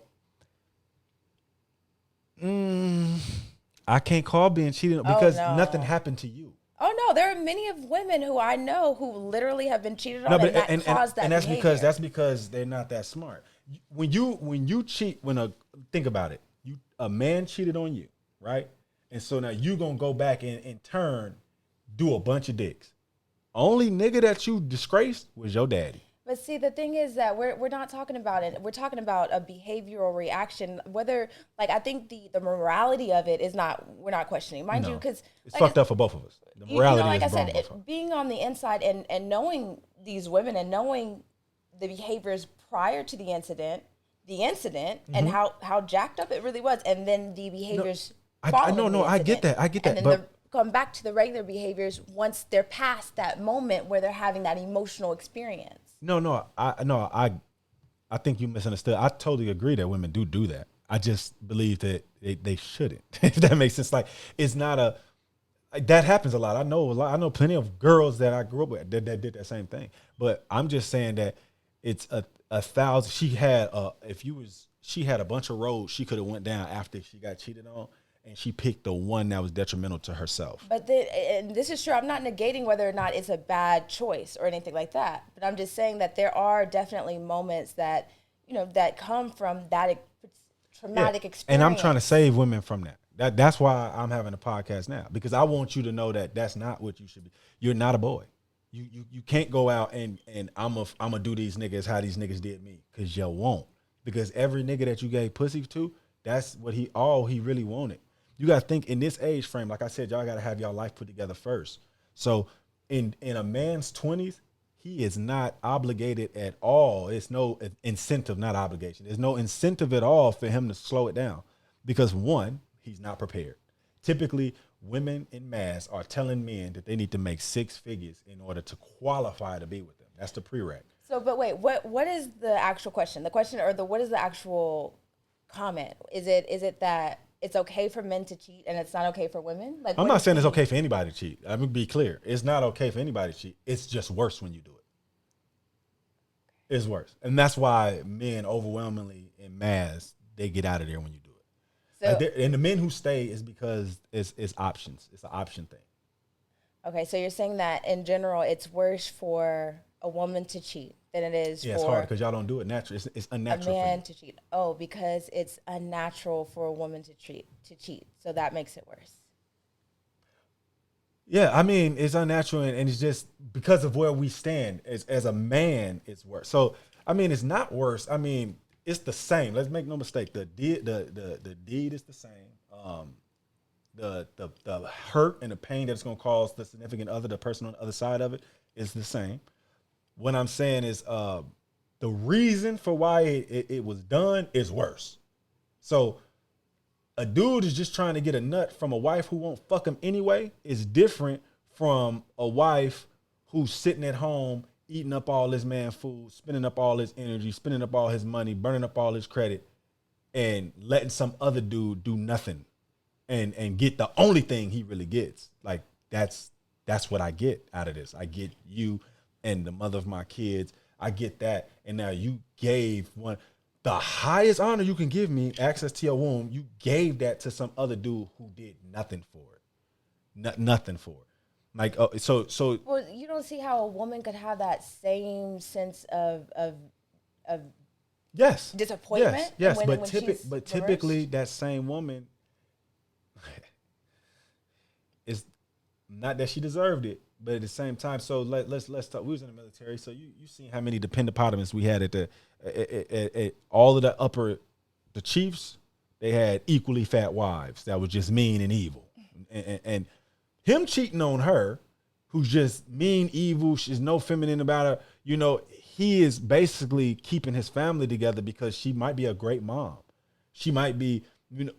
I can't call being cheated because nothing happened to you. Oh no, there are many of women who I know who literally have been cheated on, and caused that. And that's behavior. that's because they're not that smart. When you cheat, think about it, a man cheated on you, right? And so now you gonna go back and in turn do a bunch of dicks. Only nigga that you disgraced was your daddy. But see, the thing is that we're not talking about it. We're talking about a behavioral reaction. Whether, like, I think the morality of it is not, we're not questioning, mind you, because it's fucked up for both of us. The morality, like I said, being on the inside and knowing these women and knowing the behaviors prior to the incident, the incident and how jacked up it really was, and then the behaviors. I get that. I get that. And then come back to the regular behaviors once they're past that moment where they're having that emotional experience. I think you misunderstood. I totally agree that women do that. I just believe that they shouldn't. If that makes sense. Like, it's not that happens a lot. I know plenty of girls that I grew up with that did that same thing. But I'm just saying that it's a thousand. She had a bunch of roads she could have went down after she got cheated on, and she picked the one that was detrimental to herself. But and this is true. I'm not negating whether or not it's a bad choice or anything like that. But I'm just saying that there are definitely moments that, that come from that traumatic experience. And I'm trying to save women from that. That's why I'm having a podcast now, because I want you to know that that's not what you should be. You're not a boy. You can't go out and I'm gonna do these niggas how these niggas did me, because you won't. Because every nigga that you gave pussy to, that's what he really wanted. You got to think in this age frame, like I said, y'all got to have y'all life put together first. So in a man's 20s, he is not obligated at all. It's no incentive, not obligation. There's no incentive at all for him to slow it down, because one, he's not prepared. Typically, women in mass are telling men that they need to make 6 figures in order to qualify to be with them. That's the prereq. So, but wait, what is the actual question? The question, or what is the actual comment? Is it that it's okay for men to cheat and it's not okay for women? Like, I'm not saying it's okay for anybody to cheat. I'm gonna be clear. It's not okay for anybody to cheat. It's just worse when you do it. It's worse. And that's why men overwhelmingly in mass, they get out of there when you do it. So, and the men who stay is because it's options. It's an option thing. Okay, so you're saying that in general, it's worse for a woman to cheat than it is for... Yeah, it's hard because y'all don't do it naturally. It's unnatural a man to cheat. Oh, because it's unnatural for a woman to cheat. So that makes it worse. Yeah, I mean, it's unnatural, and it's just because of where we stand. As a man, it's worse. So, I mean, it's not worse. I mean, it's the same. Let's make no mistake. The deed is the same. The hurt and the pain that it's going to cause the significant other, the person on the other side of it, is the same. What I'm saying is the reason for why it was done is worse. So a dude is just trying to get a nut from a wife who won't fuck him anyway is different from a wife who's sitting at home eating up all this man food, spending up all his energy, spending up all his money, burning up all his credit, and letting some other dude do nothing and get the only thing he really gets. Like, that's what I get out of this. I get you and the mother of my kids. I get that. And now you gave the highest honor you can give me, access to your womb. You gave that to some other dude who did nothing for it. Nothing for it. Like, so. Well, you don't see how a woman could have that same sense of yes, disappointment. Yes. But typically that same woman is not that she deserved it, but at the same time. So let's talk. We was in the military, so you seen how many dependopotamus we had at all of the chiefs. They had equally fat wives that was just mean and evil, and him cheating on her, who's just mean, evil, she's no feminine about her. You know, he is basically keeping his family together because she might be a great mom. She might be,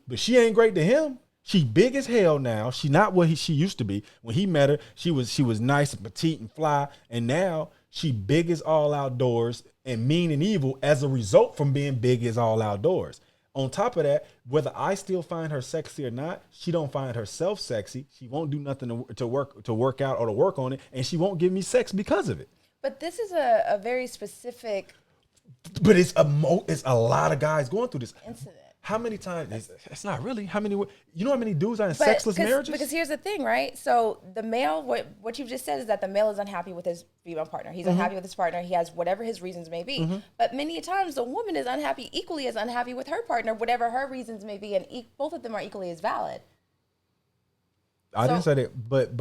but she ain't great to him. She big as hell now. She not what she used to be. When he met her, she was nice and petite and fly, and now she big as all outdoors and mean and evil as a result from being big as all outdoors. On top of that, whether I still find her sexy or not, she don't find herself sexy. She won't do nothing to work out or to work on it, and she won't give me sex because of it. But this is a very specific. But it's a lot of guys going through this Incident. How many times? It's not really. How many? You know how many dudes are in sexless marriages? Because here's the thing, right? So the male, what you've just said is that the male is unhappy with his female partner. He's unhappy with his partner. He has whatever his reasons may be. But many times the woman is equally as unhappy with her partner, whatever her reasons may be, and both of them are equally as valid. I didn't say that, but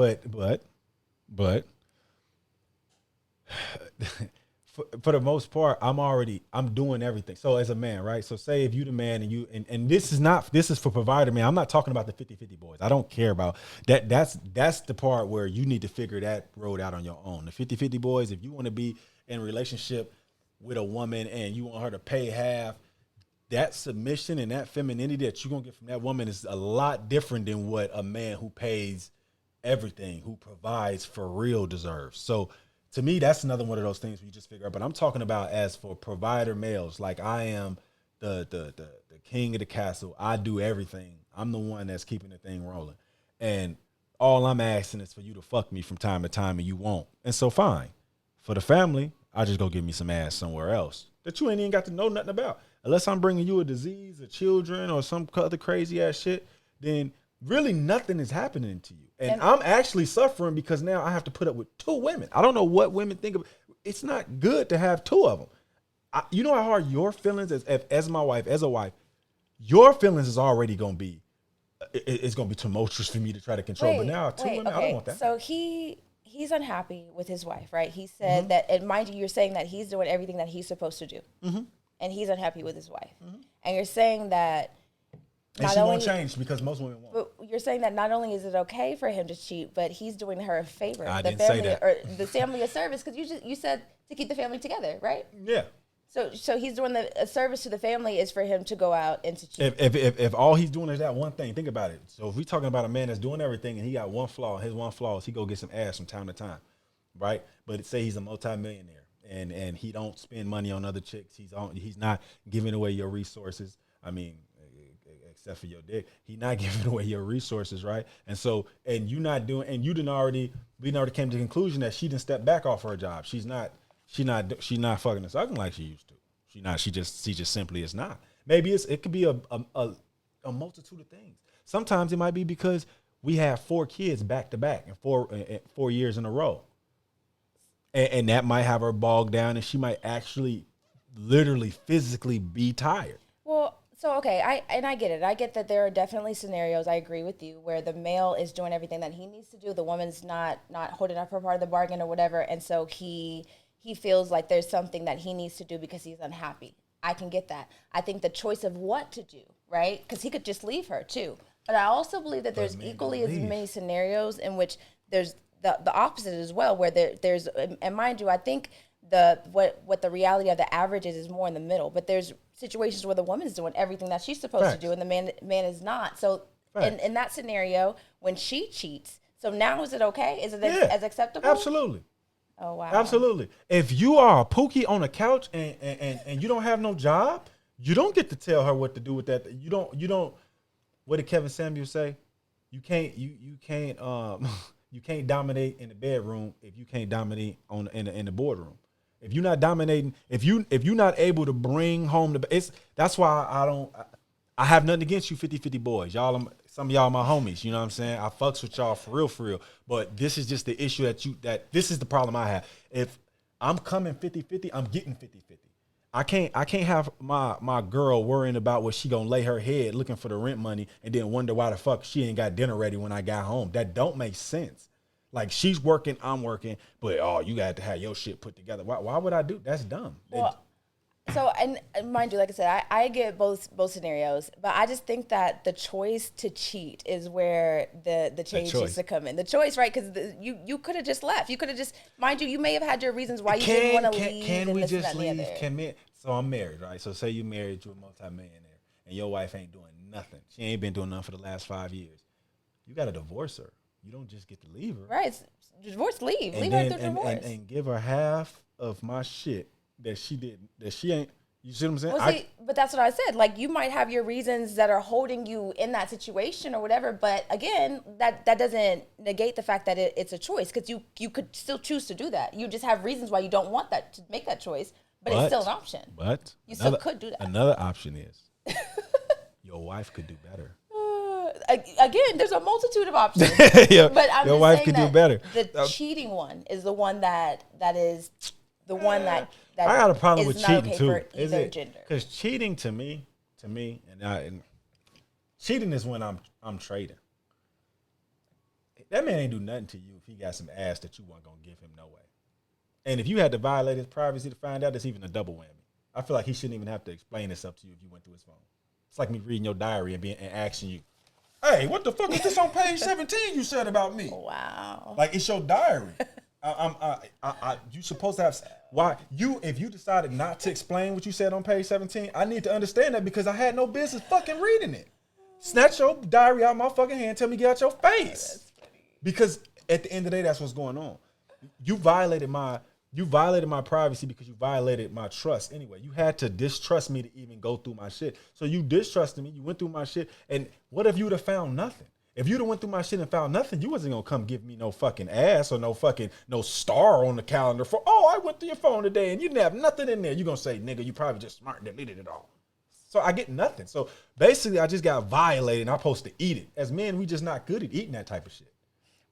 for the most part, I'm doing everything. So as a man, right? So say if you the man and this is for provider man. I'm not talking about the 50-50 boys. I don't care about that. That's the part where you need to figure that road out on your own. The 50-50 boys, if you want to be in a relationship with a woman and you want her to pay half, that submission and that femininity that you're going to get from that woman is a lot different than what a man who pays everything, who provides for real deserves. So to me, that's another one of those things we just figure out. But I'm talking about as for provider males, like I am the king of the castle. I do everything. I'm the one that's keeping the thing rolling. And all I'm asking is for you to fuck me from time to time, and you won't. And so fine. For the family, I just go give me some ass somewhere else that you ain't even got to know nothing about. Unless I'm bringing you a disease, or children, or some other crazy ass shit, then really nothing is happening to you. And I'm actually suffering because now I have to put up with 2 women. I don't know what women think of. It's not good to have 2 of them. You know how hard your feelings as my wife, as a wife, your feelings is already going to be, it's going to be tumultuous for me to try to control. But now 2 women, I don't want that. So he's unhappy with his wife, right? He said that, and mind you, you're saying that he's doing everything that he's supposed to do. And he's unhappy with his wife. And you're saying that and she won't change because most women won't. But you're saying that not only is it okay for him to cheat, but he's doing her a favor. I didn't say that. Or the family a service, because you said to keep the family together, right? Yeah. So he's doing a service to the family is for him to go out and to cheat. If all he's doing is that one thing, think about it. So if we're talking about a man that's doing everything and he got one flaw, his one flaw is he go get some ass from time to time, right? But say he's a multimillionaire and he don't spend money on other chicks. He's not giving away your resources. I mean, except for your dick, he's not giving away your resources, right? And so, and you not doing, and we already came to the conclusion that she didn't step back off her job. She's not fucking us sucking like she used to. She just simply is not. Maybe it could be a multitude of things. Sometimes it might be because we have 4 kids back to back and 4 years in a row. And that might have her bogged down, and she might actually literally physically be tired. Well, so, okay, I get it. I get that there are definitely scenarios, I agree with you, where the male is doing everything that he needs to do. The woman's not holding up her part of the bargain or whatever. And so he feels like there's something that he needs to do because he's unhappy. I can get that. I think the choice of what to do, right? Because he could just leave her too. But I also believe that there's equally as many scenarios in which there's the opposite as well, where there's, and mind you, I think what the reality of the average is more in the middle. But there's situations where the woman is doing everything that she's supposed to do and the man is not. So in that scenario, when she cheats, so now is it okay? Is it as acceptable? Absolutely. Oh, wow. Absolutely. If you are a pookie on a couch and you don't have no job, you don't get to tell her what to do with that. You don't. What did Kevin Samuels say? You can't dominate in the bedroom if you can't dominate in the boardroom. If you're not dominating, if you're not able to bring home that's why I have nothing against you 50-50 boys. Some of y'all are my homies, you know what I'm saying? I fucks with y'all for real. But this is just the issue that this is the problem I have. If I'm coming 50-50, I'm getting 50-50. I can't have my girl worrying about what she gonna lay her head looking for the rent money and then wonder why the fuck she ain't got dinner ready when I got home. That don't make sense. Like, she's working, I'm working, but you got to have your shit put together. Why would I do? That's dumb. Well, so, and mind you, like I said, I get both scenarios, but I just think that the choice to cheat is where the change needs to come in. The choice, right? Because you could have just left. You could have just, mind you may have had your reasons why you didn't want to leave. Can we just leave? So I'm married, right? So say you married to a multimillionaire and your wife ain't doing nothing. She ain't been doing nothing for the last 5 years. You got to divorce her. You don't just get to leave her. Right. Divorce, leave. Leave her through divorce. And give her half of my shit that she didn't, that she ain't. You see what I'm saying? Well, but that's what I said. Like, you might have your reasons that are holding you in that situation or whatever. But again, that doesn't negate the fact that it's a choice, because you could still choose to do that. You just have reasons why you don't want to make that choice, but it's still an option. But you still could do that. Another option is your wife could do better. Again, there's a multitude of options. Yeah, but I'm your just wife saying could that do better. The cheating one is the one that is the one that I got a problem with cheating okay too. For either gender. Because cheating to me, and cheating is when I'm trading. That man ain't do nothing to you if he got some ass that you weren't gonna give him no way. And if you had to violate his privacy to find out, that's even a double whammy. I feel like he shouldn't even have to explain himself to you if you went through his phone. It's like me reading your diary and asking you, "Hey, what the fuck is this on page 17 you said about me?" Wow. Like, it's your diary. You supposed to have why you if you decided not to explain what you said on page 17, I need to understand that because I had no business fucking reading it. Snatch your diary out of my fucking hand, tell me get out your face. Because at the end of the day, that's what's going on. You violated my privacy because you violated my trust anyway. You had to distrust me to even go through my shit. So you distrusted me, you went through my shit, and what if you'd have found nothing? If you'd have went through my shit and found nothing, you wasn't gonna come give me no fucking ass or no star on the calendar for, oh, I went through your phone today and you didn't have nothing in there. You gonna say, nigga, you probably just smart and deleted it all. So I get nothing. So basically I just got violated and I'm supposed to eat it. As men, we just not good at eating that type of shit.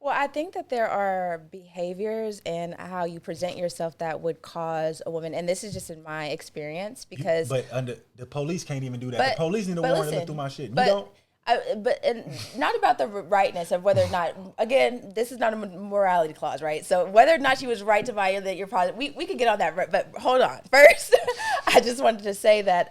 Well, I think that there are behaviors and how you present yourself that would cause a woman, and this is just in my experience, because but under the police can't even do that. The police need a warrant to look through my shit. You don't. But not about the rightness of whether or not, again, this is not a morality clause, right? So whether or not she was right to violate your privacy, we could get on that, but hold on. First, I just wanted to say that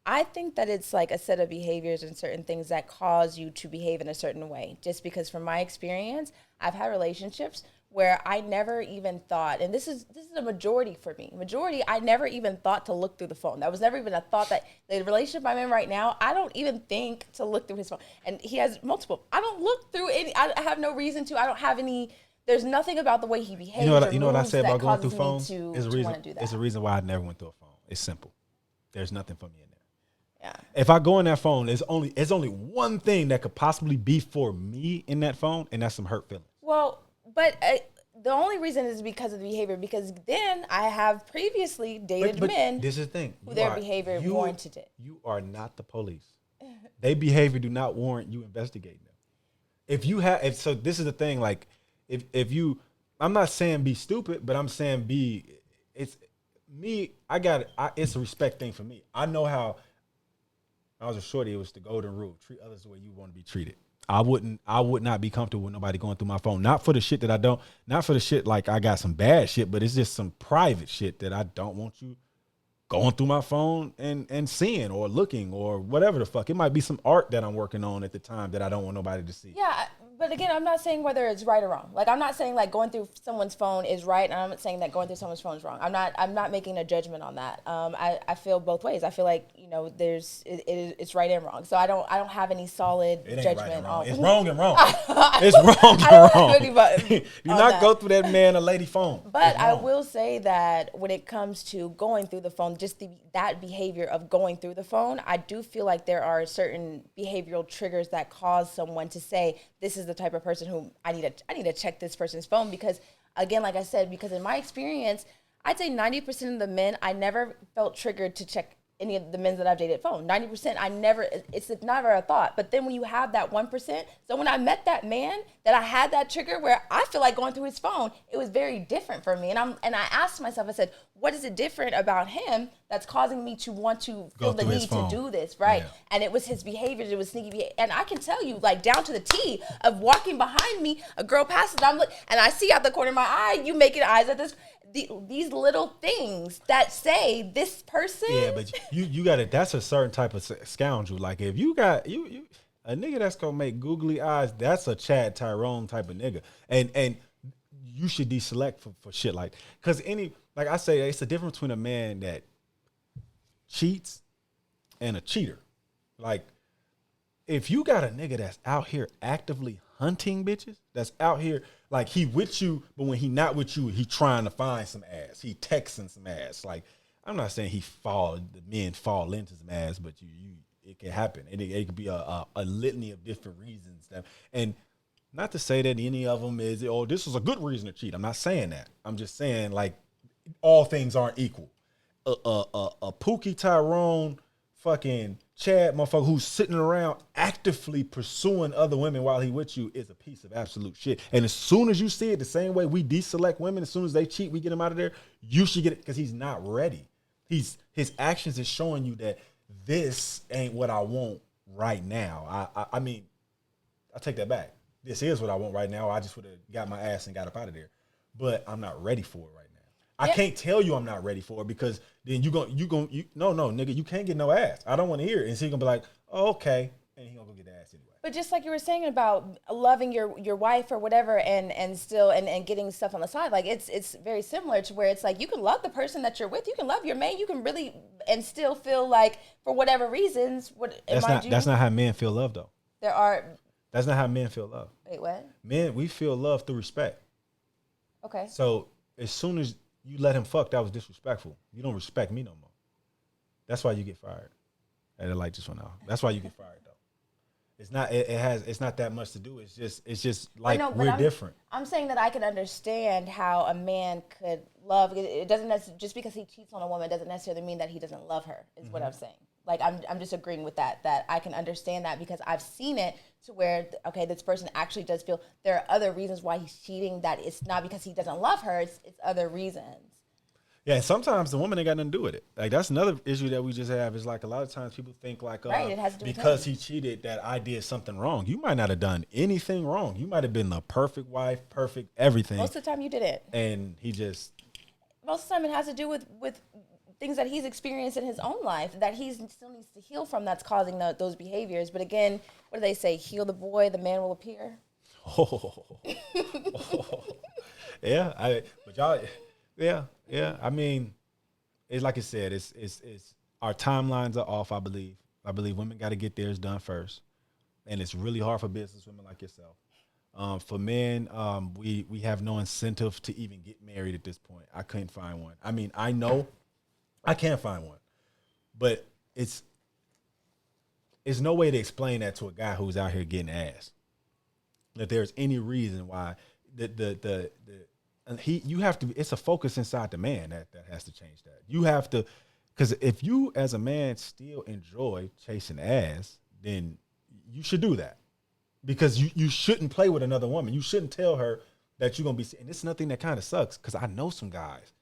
I think that it's like a set of behaviors and certain things that cause you to behave in a certain way. Just because from my experience, I've had relationships where I never even thought, and this is a majority for me. Majority, I never even thought to look through the phone. That was never even a thought. That the relationship I'm in right now, I don't even think to look through his phone. And he has multiple. I don't look through any. I have no reason to. I don't have any. There's nothing about the way he behaves. You know what I say about going through phones? It's a reason why I never went through a phone. It's simple. There's nothing for me in there. Yeah. If I go in that phone, there's only one thing that could possibly be for me in that phone, and that's some hurt feelings. Well, but the only reason is because of the behavior. Because then I have previously dated men. This is the thing. Who their behavior warranted it. You are not the police. Their behavior do not warrant you investigating them. So this is the thing. Like, if you, I'm not saying be stupid, but I'm saying it's me. It's a respect thing for me. I know how. I was a shorty. It was the golden rule: treat others the way you want to be treated. I would not be comfortable with nobody going through my phone. Not for the shit that I don't. Not for the shit like I got some bad shit, but it's just some private shit that I don't want you going through my phone and seeing or looking or whatever the fuck. It might be some art that I'm working on at the time that I don't want nobody to see. Yeah, but again, I'm not saying whether it's right or wrong. Like, I'm not saying like going through someone's phone is right, and I'm not saying that going through someone's phone is wrong. I'm not making a judgment on that. I feel both ways. I feel like, you know, it's right and wrong. So I don't have any solid judgment right and wrong. on. It's wrong and wrong. It's wrong and wrong. Do not go through that man or lady phone. But I will say that when it comes to going through the phone, just that behavior of going through the phone, I do feel like there are certain behavioral triggers that cause someone to say, this is the type of person who I need to check this person's phone. Because again, like I said, because in my experience, I'd say 90% of the men, I never felt triggered to check any of the men that I've dated phone. 90%, it's never a thought. But then when you have that 1%, so when I met that man that I had that trigger where I feel like going through his phone, it was very different for me. And I asked myself, I said, what is it different about him that's causing me to want to feel the need to do this, right? Yeah. And it was his behaviors, it was sneaky behavior. And I can tell you, like, down to the T of walking behind me, a girl passes, and I see out the corner of my eye, you making eyes at this. These little things that say this person. Yeah, but you got it. That's a certain type of scoundrel. Like, if you got you a nigga that's gonna make googly eyes, that's a Chad Tyrone type of nigga. And you should deselect for shit like, because like I say, it's the difference between a man that cheats and a cheater. Like, if you got a nigga that's out here actively hunting bitches, that's out here, like, he with you, but when he not with you, he trying to find some ass. He texting some ass. Like, I'm not saying the men fall into some ass, but it can happen. And it could be a litany of different reasons. And not to say that any of them is, oh, this is a good reason to cheat. I'm not saying that. I'm just saying, like, all things aren't equal. A Pookie Tyrone fucking Chad motherfucker who's sitting around actively pursuing other women while he with you is a piece of absolute shit. And as soon as you see it, the same way we deselect women, as soon as they cheat, we get them out of there, you should get it, because he's not ready. His actions is showing you that this ain't what I want right now. I mean, I take that back. This is what I want right now. I just would have got my ass and got up out of there. But I'm not ready for it right now. I can't tell you I'm not ready for it, because then no, nigga, you can't get no ass. I don't want to hear it. And so you're going to be like, oh, okay. and he gonna go get the ass anyway. But just like you were saying about loving your wife or whatever, and still and getting stuff on the side, like it's very similar to where it's like you can love the person that you're with, you can love your mate, you can really and still feel like for whatever reasons, That's not how men feel love though. That's not how men feel love. Wait, what? Men, we feel love through respect. Okay. So as soon as you let him fuck, that was disrespectful. You don't respect me no more. That's why you get fired. And the light just went off. That's why you get fired though. It's not. It's not that much to do. It's just like we're different. I'm saying that I can understand how a man could love. It doesn't just because he cheats on a woman doesn't necessarily mean that he doesn't love her. Is what I'm saying. Like I'm just agreeing with that. That I can understand that because I've seen it to where okay, this person actually does feel there are other reasons why he's cheating. That it's not because he doesn't love her. It's other reasons. Yeah, sometimes the woman ain't got nothing to do with it. Like that's another issue that we just have is like a lot of times people think like right, it has to do because he cheated that I did something wrong. You might not have done anything wrong. You might have been the perfect wife, perfect everything. Most of the time you didn't. And he just most of the time it has to do with things that he's experienced in his own life that he still needs to heal from that's causing those behaviors. But again, what do they say? Heal the boy, the man will appear. Yeah, but y'all Yeah. I mean, it's like I said, it's our timelines are off, I believe. I believe women got to get theirs done first. And it's really hard for business women like yourself. For men, we have no incentive to even get married at this point. I couldn't find one. I mean, I know I can't find one. But it's no way to explain that to a guy who's out here getting ass. That there's any reason why you have to. It's a focus inside the man that has to change that. You have to, because if you as a man still enjoy chasing ass, then you should do that. Because you shouldn't play with another woman. You shouldn't tell her that you're gonna be. And it's nothing that kind of sucks. Because I know some guys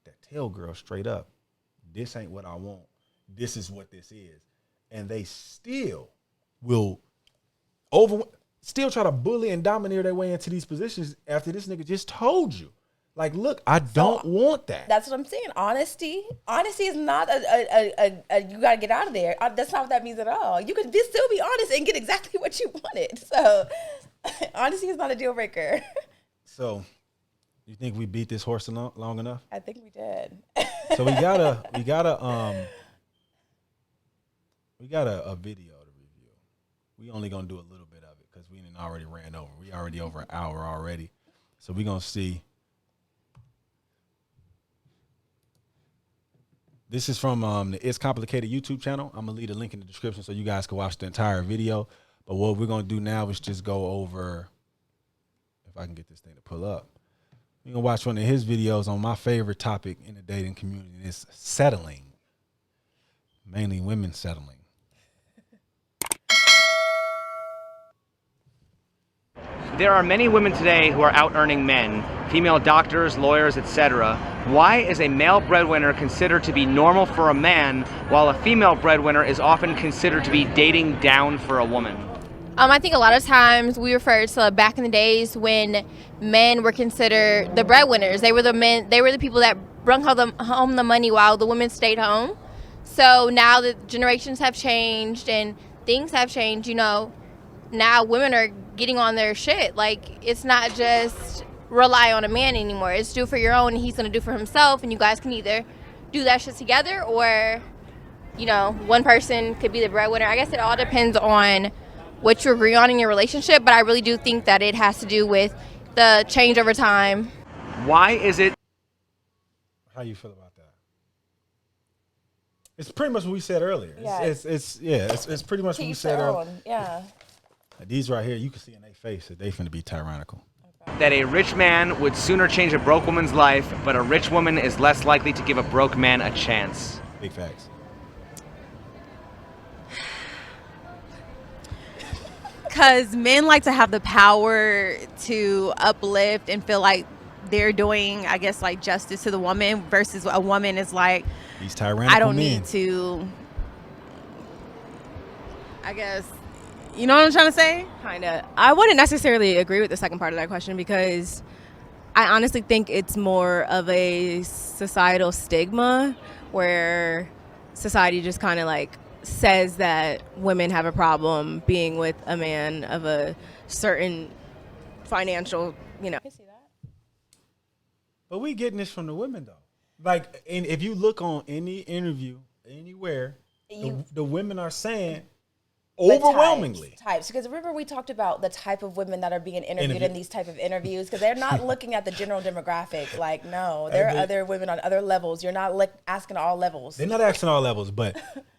that tell girls straight up, "This ain't what I want. This is what this is," and they still will still try to bully and domineer their way into these positions after this nigga just told you. Like, look, I don't want that. That's what I'm saying. Honesty is not a you got to get out of there. That's not what that means at all. You can still be honest and get exactly what you wanted. So honesty is not a deal breaker. So you think we beat this horse long enough? I think we did. So we got a video to review. We only gonna do a little bit of it because we already ran over. We already over an hour already. So we gonna see. This is from the It's Complicated YouTube channel. I'm gonna leave a link in the description so you guys can watch the entire video. But what we're gonna do now is just go over, if I can get this thing to pull up. We're gonna watch one of his videos on my favorite topic in the dating community. It's settling. Mainly women settling. There are many women today who are out earning men, female doctors, lawyers, etc. Why is a male breadwinner considered to be normal for a man, while a female breadwinner is often considered to be dating down for a woman? I think a lot of times we refer to back in the days when men were considered the breadwinners. They were the men. They were the people that brought home the money while the women stayed home. So now the generations have changed and things have changed. You know, now women are getting on their shit. Like, it's not just rely on a man anymore. It's do for your own, and he's gonna do for himself, and you guys can either do that shit together, or, you know, one person could be the breadwinner. I guess it all depends on what you agree on in your relationship, but I really do think that it has to do with the change over time. Why is it? How you feel about that? It's pretty much what we said earlier. Yeah. It's pretty much what we said earlier. Yeah. These right here, you can see in their face that they finna be tyrannical. That a rich man would sooner change a broke woman's life, but a rich woman is less likely to give a broke man a chance. Big facts. Because men like to have the power to uplift and feel like they're doing, I guess, like justice to the woman, versus a woman is like, these tyrannical I don't men. need to, I guess, you know what I'm trying to say? Kind of. I wouldn't necessarily agree with the second part of that question, because I honestly think it's more of a societal stigma where society just kind of like says that women have a problem being with a man of a certain financial, I can see that. But we getting this from the women though. Like, and if you look on any interview anywhere, the women are saying overwhelmingly types. Because remember we talked about the type of women that are being interviewed in these type of interviews, because they're not looking at the general demographic. Like, no, there are other women on other levels. You're not asking all levels. They're not asking all levels, but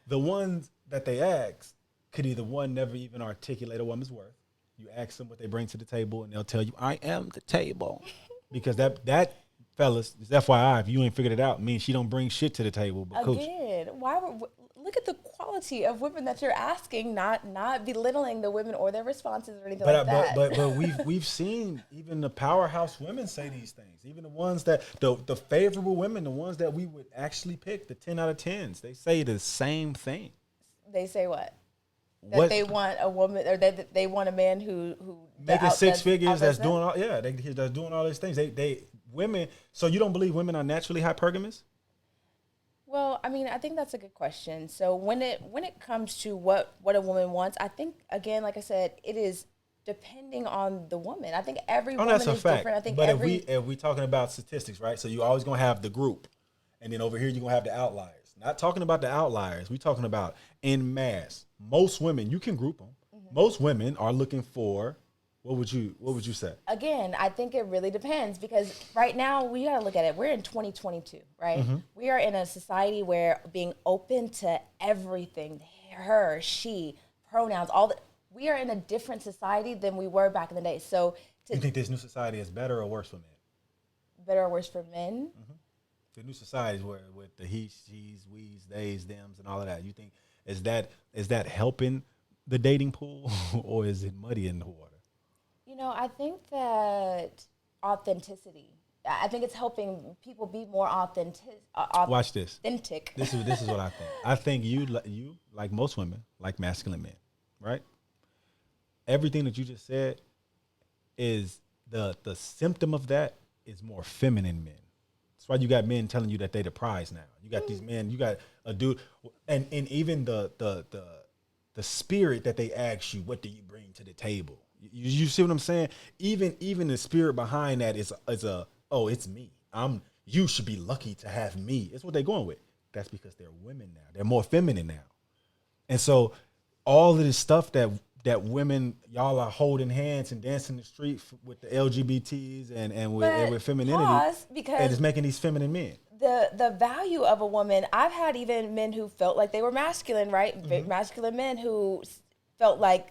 the ones that they ask could either one, never even articulate a woman's worth. You ask them what they bring to the table, and they'll tell you, "I am the table," because that fellas, it's FYI, if you ain't figured it out, means she don't bring shit to the table. But Again, look at the quality of women that you're asking, not belittling the women or their responses or anything like that. But we've seen even the powerhouse women say these things. Even the ones that the favorable women, the ones that we would actually pick, the 10 out of 10s, they say the same thing. They say what? That they want a woman, or they want a man who making six figures, that's doing all that's doing all these things. They women. So you don't believe women are naturally hypergamous? Well, I mean, I think that's a good question. So when it comes to what a woman wants, I think, again, like I said, it is depending on the woman. I think every woman is different. I think, but if we talking about statistics, right? So you always gonna have the group, and then over here you're gonna have the outliers. Not talking about the outliers. We talking about in mass. Most women, you can group them. Mm-hmm. Most women are looking for. What would you say? Again, I think it really depends, because right now we got to look at it. We're in 2022, right? Mm-hmm. We are in a society where being open to everything, her, she, pronouns, we are in a different society than we were back in the day. So, you think this new society is better or worse for men? Better or worse for men? Mm-hmm. The new society is where with the he, she's, we's, they's, them's, and all of that. You think is that helping the dating pool, or is it muddy in the water? I think that authenticity. I think it's helping people be more authentic. Watch this. Authentic. This is what I think. I think you like most women like masculine men, right? Everything that you just said is the symptom of that is more feminine men. That's why you got men telling you that they the prize now. You got these men. You got a dude, and even the spirit that they ask you, what do you bring to the table? You see what I'm saying? Even the spirit behind that is it's me. You should be lucky to have me. It's what they're going with. That's because they're women now. They're more feminine now. And so all of this stuff that women, y'all are holding hands and dancing the street with the LGBTs and with femininity, because and it's making these feminine men. The value of a woman, I've had even men who felt like they were masculine, right? Mm-hmm. Masculine men who felt like,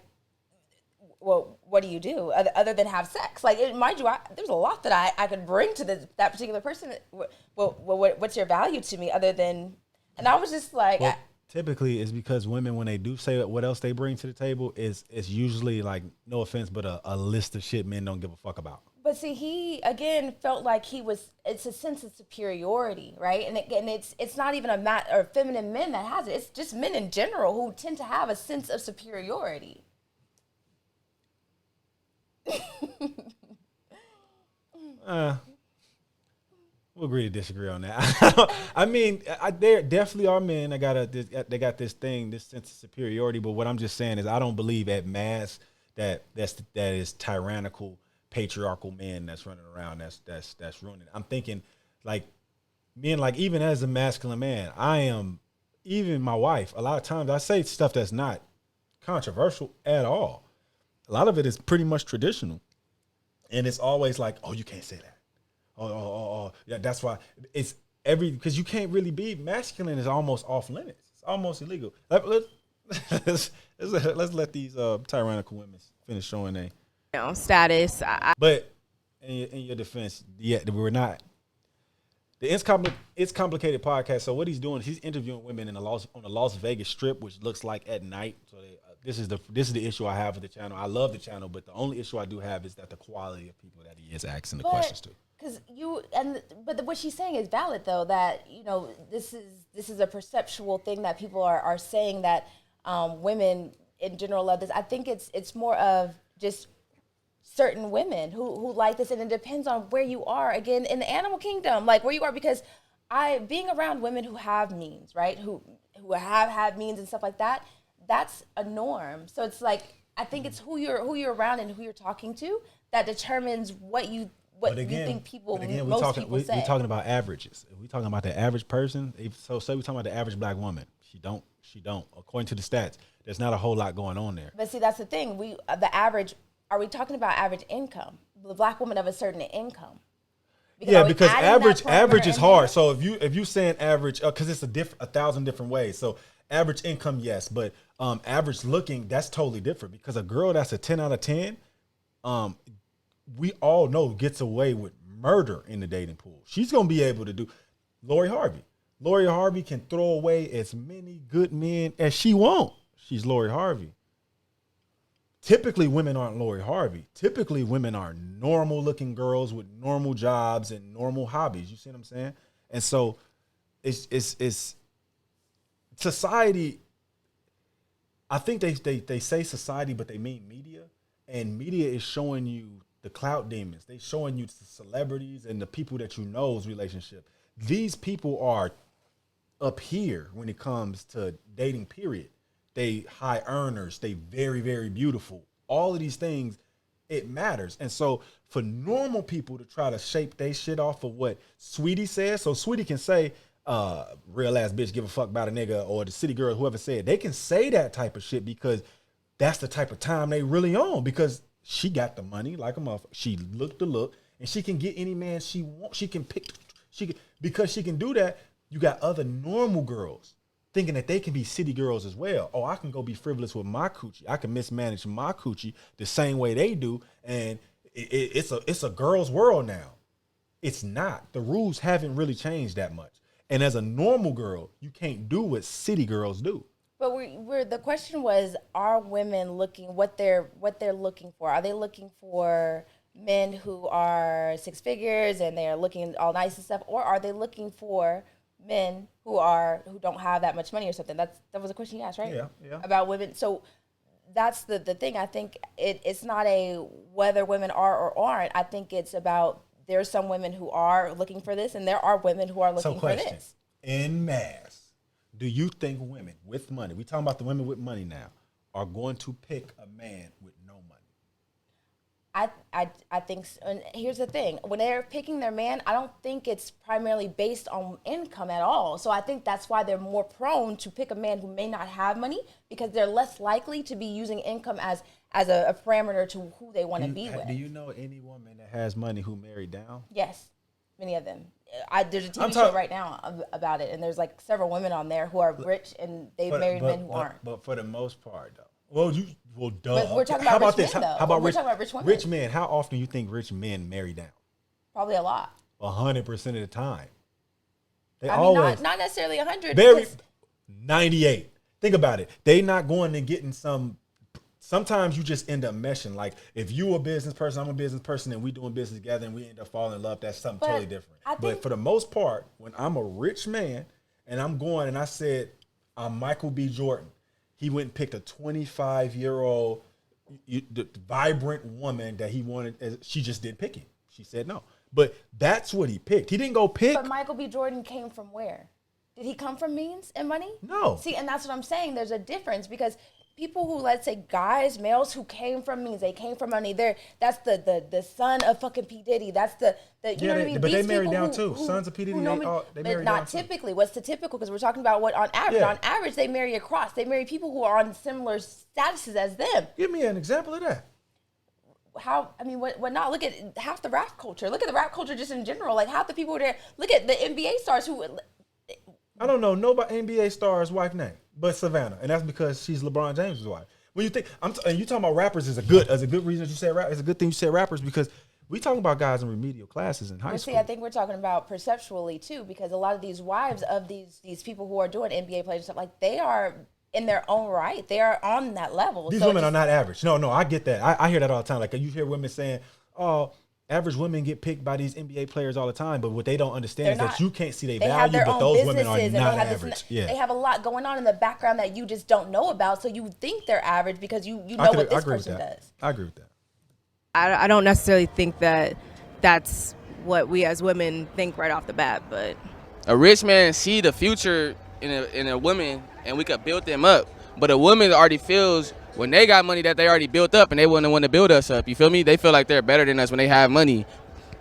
well, what do you do other than have sex? Like, mind you, there's a lot that I could bring to that particular person. Well, what's your value to me other than? And I was just like, typically it's because women, when they do say what else they bring to the table, it's usually, like, no offense, but a list of shit men don't give a fuck about. But see, he again felt like it's a sense of superiority, right? And it's not even or feminine men that has it. It's just men in general who tend to have a sense of superiority. We'll agree to disagree on that. I mean, there definitely are men that they got this sense of superiority. But what I'm just saying is, I don't believe at mass that is tyrannical, patriarchal men that's running around that's ruining it. I'm thinking like men, like even as a masculine man, I am, even my wife, a lot of times I say stuff that's not controversial at all. A lot of it is pretty much traditional. And it's always like, oh, you can't say that. Oh, yeah, that's why it's because you can't really be masculine is almost off limits. It's almost illegal. Let's let these tyrannical women finish showing their status. But in your defense, yeah, we're not. It's complicated podcast. So what he's doing is he's interviewing women on the Las Vegas Strip, which looks like at night. So this is the issue I have with the channel. I love the channel, but the only issue I do have is that the quality of people that he is asking the questions to. But what she's saying is valid though. That this is a perceptual thing that people are saying that women in general love this. I think it's more of just certain women who like this, and it depends on where you are. Again, in the animal kingdom, like where you are, because being around women who have means, right? Who have had means and stuff like that, that's a norm. So it's like, I think it's who you're around and who you're talking to that determines what you think people, most people say. We're talking about averages. If we're talking about the average person, so say we're talking about the average black woman. She don't. According to the stats, there's not a whole lot going on there. But see, that's the thing. The average, are we talking about average income? The black woman of a certain income. Because average is hard. So if you saying average, because it's 1,000 different ways. So average income, yes, but average looking, that's totally different. Because a girl that's a 10 out of 10, we all know gets away with murder in the dating pool. She's gonna be able to do. Lori Harvey. Lori Harvey can throw away as many good men as she wants. She's Lori Harvey. Typically, women aren't Lori Harvey. Typically, women are normal-looking girls with normal jobs and normal hobbies. You see what I'm saying? And so, it's society. I think they say society, but they mean media. And media is showing you the clout demons. They showing you the celebrities and the people that you know's relationship. These people are up here when it comes to dating, period. They high earners, they very, very beautiful. All of these things, it matters. And so for normal people to try to shape their shit off of what Sweetie says, so Sweetie can say, real ass bitch, give a fuck about a nigga, or the city girl, whoever said, they can say that type of shit because that's the type of time they really on, because she got the money like a motherfucker. She looked the look, and she can get any man she wants. She can pick, because she can do that. You got other normal girls thinking that they can be city girls as well. Oh, I can go be frivolous with my coochie. I can mismanage my coochie the same way they do. And it's a girl's world now. It's not. The rules haven't really changed that much. And as a normal girl, you can't do what city girls do. But the question was, are women looking what they're looking for? Are they looking for men who are six figures and they're looking all nice and stuff, or are they looking for men who don't have that much money or something? That was a question you asked, right? Yeah. About women. So that's the thing. I think it's not a whether women are or aren't. I think it's about, there's some women who are looking for this, and there are women who are looking for this. En masse, do you think women with money, we talking about the women with money now, are going to pick a man with no money? I think so. And here's the thing. When they're picking their man, I don't think it's primarily based on income at all. So I think that's why they're more prone to pick a man who may not have money, because they're less likely to be using income as a parameter to who they want to be with. Do you know any woman that has money who married down? Yes, many of them. There's a TV show right now about it, and there's like several women on there who are rich and they've married men who aren't. But for the most part, though. Well, duh. But we're talking about rich men, though. How about we're talking about rich women. Rich men, how often do you think rich men marry down? Probably a lot. 100% of the time. They I mean, always. not necessarily 100. Very 98. Think about it. They not going and getting some. Sometimes you just end up meshing. Like if you a business person, I'm a business person, and we doing business together, and we end up falling in love. That's something totally different. But for the most part, when I'm a rich man and I'm going and I said I'm Michael B. Jordan, he went and picked a 25-year-old vibrant woman that he wanted. She just didn't pick him. She said no. But that's what he picked. He didn't go pick. But Michael B. Jordan came from where? Did he come from means and money? No. See, and that's what I'm saying. There's a difference, because people who, let's say, males who came from means, they came from money. That's the son of fucking P. Diddy. That's the you know what I mean? But these they married down too. Sons of P. Diddy, they married down. Not typically. What's the typical? Because we're talking about what on average. Yeah. On average, they marry across. They marry people who are on similar statuses as them. Give me an example of that. How, I mean, what not? Look at half the rap culture. Look at the rap culture just in general. Like half the people there. Look at the NBA stars who. I don't know nobody NBA star's wife name but Savannah, and that's because she's LeBron James' wife. When you think and you talking about rappers is a good reason that you said rap. It's a good thing you said rappers, because we talking about guys in remedial classes in high school. See, I think we're talking about perceptually too, because a lot of these wives of these people who are doing NBA players and stuff, like they are in their own right. They are on that level. These women are not average. No, I get that. I hear that all the time. Like you hear women saying, "Oh, average women get picked by these NBA players all the time," but what they don't understand is that you can't see their value, but those women are not average. They have a lot going on in the background that you just don't know about, so you think they're average because you know what this person does. I agree with that. I don't necessarily think that that's what we as women think right off the bat, but A rich man see the future in a woman, and we could build them up. But a woman already feels when they got money that they already built up, and they wouldn't want to build us up. You feel me? They feel like they're better than us when they have money.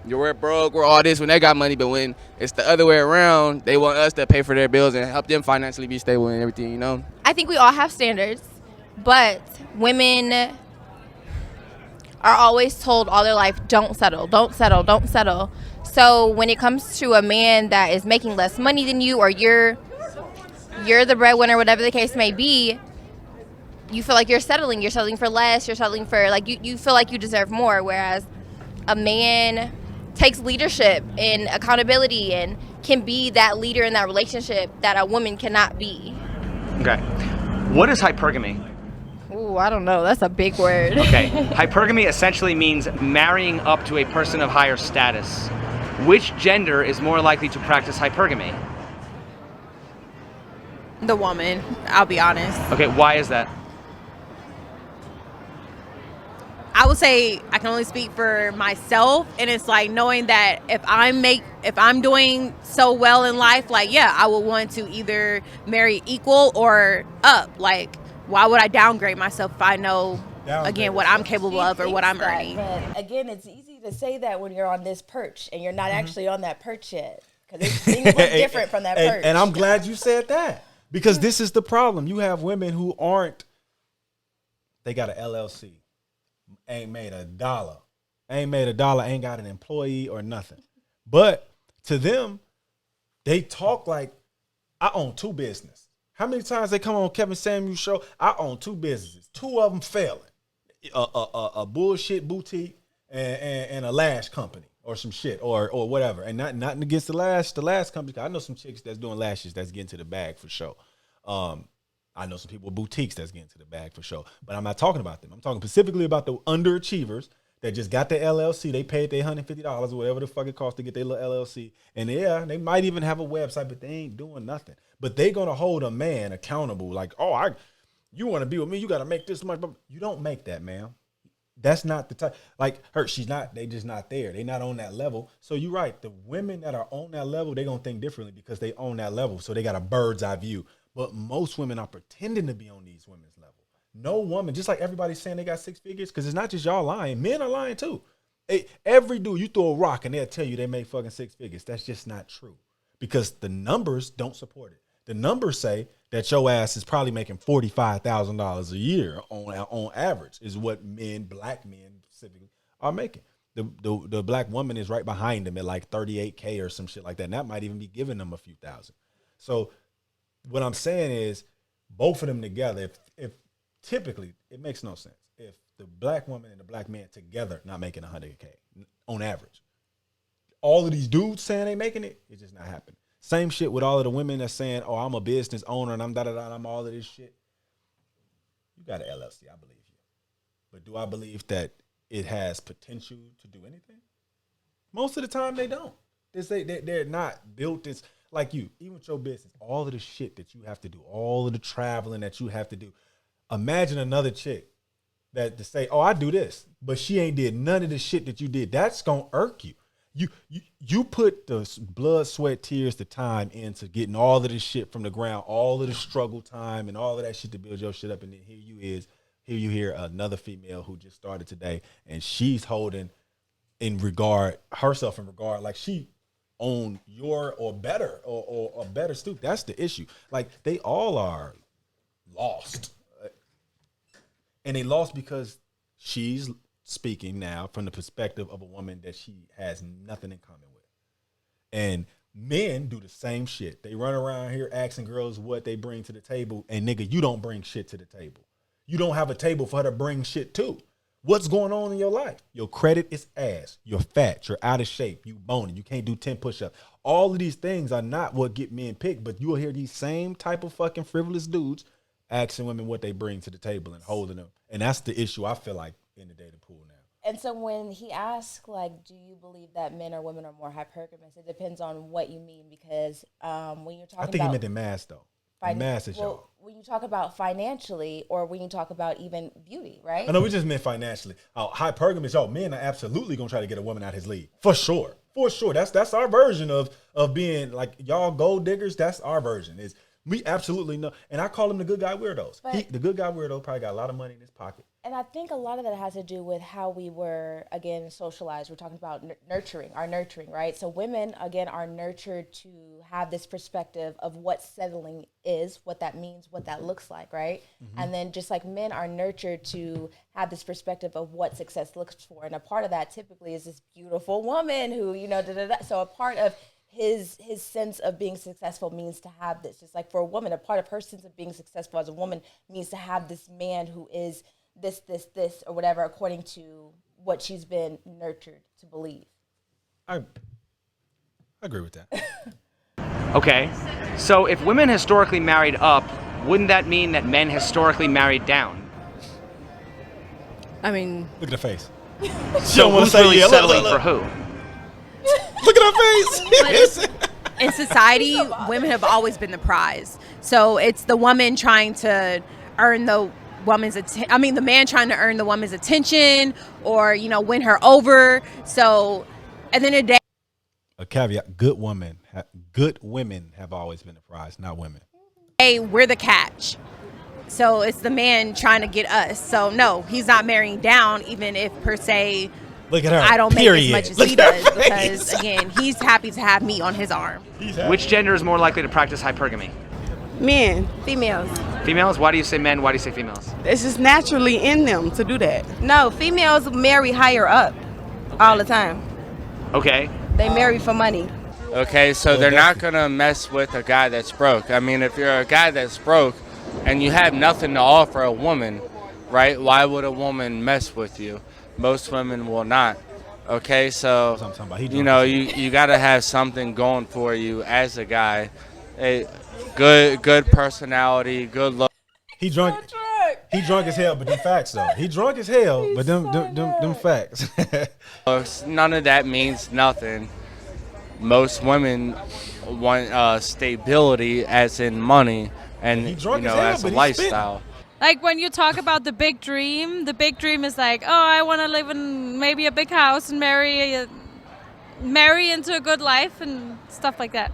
We're broke, we're all this when they got money, but when it's the other way around, they want us to pay for their bills and help them financially be stable and everything, you know? I think we all have standards, but women are always told all their life, don't settle, don't settle, don't settle. So when it comes to a man that is making less money than you, or you're the breadwinner, whatever the case may be, you feel like you're settling for less, you're settling for, like, you feel like you deserve more, whereas a man takes leadership and accountability and can be that leader in that relationship that a woman cannot be. Okay. What is hypergamy? Ooh, I don't know. That's a big word. Okay. Hypergamy essentially means marrying up to a person of higher status. Which gender is more likely to practice hypergamy? The woman, I'll be honest. Okay, why is that? I would say I can only speak for myself, and it's like knowing that if I'm doing so well in life, like, yeah, I would want to either marry equal or up. Like, why would I downgrade myself if I know again what I'm capable of or what I'm earning? But again, it's easy to say that when you're on this perch and you're not actually on that perch yet, because things look different from that perch. And I'm glad you said that, because this is the problem. You have women who they got an LLC. Ain't made a dollar, ain't got an employee or nothing. But to them, they talk like, I own 2 businesses. How many times they come on Kevin Samuel's show? I own 2 businesses, 2 of them failing. A bullshit boutique and a lash company or some shit or whatever. And nothing against the lash company. I know some chicks that's doing lashes that's getting to the bag for sure. I know some people with boutiques that's getting to the bag for sure, but I'm not talking about them. I'm talking specifically about the underachievers that just got their LLC. They paid their $150 or whatever the fuck it costs to get their little LLC. And yeah, they might even have a website, but they ain't doing nothing. But they gonna hold a man accountable like, you want to be with me, you got to make this much. You don't make that, man. That's not the type. Like her, they just not there. They not on that level. So you're right. The women that are on that level, they gonna think differently because they own that level. So they got a bird's eye view. But most women are pretending to be on these women's level. No woman, just like everybody's saying they got 6 figures, because it's not just y'all lying. Men are lying too. Every dude, you throw a rock and they'll tell you they make fucking 6 figures. That's just not true, because the numbers don't support it. The numbers say that your ass is probably making $45,000 a year on average, is what black men specifically, are making. The black woman is right behind them at like 38K or some shit like that. And that might even be giving them a few thousand. So what I'm saying is, both of them together, if typically it makes no sense if the black woman and the black man together not making 100K on average. All of these dudes saying they making it's just not happening. Same shit with all of the women that's saying, oh, I'm a business owner and I'm I'm all of this shit. You got an LLC, I believe you. But do I believe that it has potential to do anything? Most of the time they don't. They're not built as like you, even with your business, all of the shit that you have to do, all of the traveling that you have to do. Imagine another chick that to say, oh, I do this, but she ain't did none of the shit that you did. That's going to irk you. You put the blood, sweat, tears, the time into getting all of this shit from the ground, all of the struggle time and all of that shit to build your shit up. And then here you hear another female who just started today, and she's holding herself in regard like she own your or better or a better stoop. That's the issue. Like, they all are lost. And they lost because she's speaking now from the perspective of a woman that she has nothing in common with. And men do the same shit. They run around here asking girls what they bring to the table, and nigga, you don't bring shit to the table. You don't have a table for her to bring shit to. What's going on in your life? Your credit is ass. You're fat. You're out of shape. You boning. You can't do 10 push-ups. All of these things are not what get men picked, but you will hear these same type of fucking frivolous dudes asking women what they bring to the table and holding them. And that's the issue I feel like in the dating pool now. And so when he asks, like, do you believe that men or women are more hypergamous, it depends on what you mean, because when you're talking about... I think he meant the mass, though. Well, when you talk about financially, or when you talk about even beauty, right? I know we just meant financially. Hypergamous, men are absolutely going to try to get a woman out his league. For sure. for sure. That's our version of being like y'all gold diggers. That's our version. Is we absolutely know, and I call them the good guy weirdos. The good guy weirdo probably got a lot of money in his pocket. And I think a lot of that has to do with how we were, again, socialized. We're talking about nurturing, right? So women, again, are nurtured to have this perspective of what settling is, what that means, what that looks like, right? Mm-hmm. And then just like men are nurtured to have this perspective of what success looks for. And a part of that typically is this beautiful woman who, So a part of his sense of being successful means to have this. Just like for a woman, a part of her sense of being successful as a woman means to have this man who is this, or whatever, according to what she's been nurtured to believe. I agree with that. Okay, so if women historically married up, wouldn't that mean that men historically married down? I mean, Look at her face. So who's really settling for who? Look at her face. In society, women have always been the prize. So it's the woman trying to earn the man trying to earn the woman's attention or, win her over. So at the end of the day, A caveat: good women have always been the prize, not women. hey, we're the catch. So it's the man trying to get us. So no, he's not marrying down, even if per se Look at her. I don't Period. make as much as Look he at her does face. because again, he's happy to have me on his arm. Which gender is more likely to practice hypergamy? Men. Females. Females? Why do you say men? Why do you say females? It's just naturally in them to do that. No, females marry higher up all the time. Okay. They marry for money. Okay, so they're not going to mess with a guy that's broke. I mean, if you're a guy that's broke and you have nothing to offer a woman, right, why would a woman mess with you? Most women will not. Okay, so, you got to have something going for you as a guy. A good personality, good look. He drunk as hell, but them facts though. He drunk as hell, but them facts. None of that means nothing. Most women want stability, as in money, and as a lifestyle. Like when you talk about the big dream is like, oh, I want to live in maybe a big house and marry into a good life and stuff like that.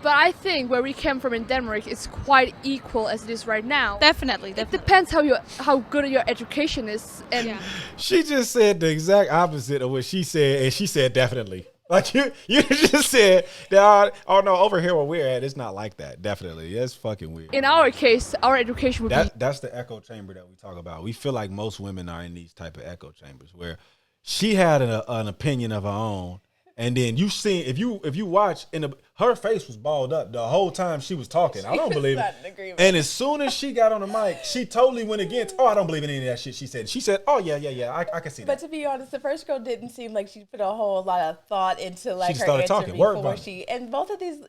But I think where we came from in Denmark, it's quite equal as it is right now. Definitely. It depends how good your education is. And She just said the exact opposite of what she said, and she said definitely. Like you just said that. Oh no, over here where we're at, it's not like that. Definitely, that's fucking weird. In our case, our education would be. That's the echo chamber that we talk about. We feel like most women are in these type of echo chambers where she had an opinion of her own. And then you see, if you watch, her face was balled up the whole time she was talking. I don't believe it. And as soon as she got on the mic, she totally went against. Oh, I don't believe in any of that shit she said. She said, "Oh yeah, I can see that." But to be honest, the first girl didn't seem like she put a whole lot of thought into like she her started answer talking. before she. And both of these,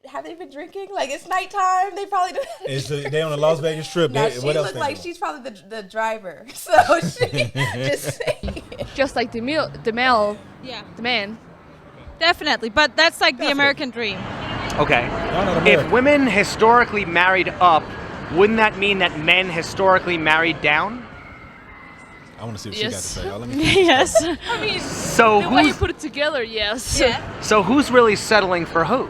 have they been drinking? Like it's nighttime. They probably do. They on the Las Vegas Strip. Now she looks like she's probably the driver. So she just like the man. Definitely, but that's like the American dream. Okay. If women historically married up, wouldn't that mean that men historically married down? I want to see what she got to say. Let me Yes. I mean, so the way you put it together, yes. Yeah. So who's really settling for who?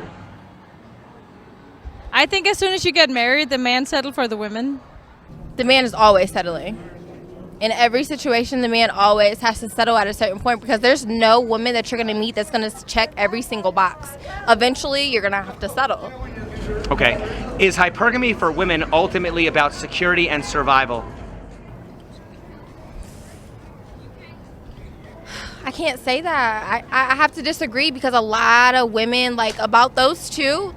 I think as soon as you get married, the man settled for the women. The man is always settling. In every situation, the man always has to settle at a certain point because there's no woman that you're going to meet that's going to check every single box. Eventually, you're going to have to settle. Okay. Is hypergamy for women ultimately about security and survival? I can't say that. I have to disagree because a lot of women, like, about those two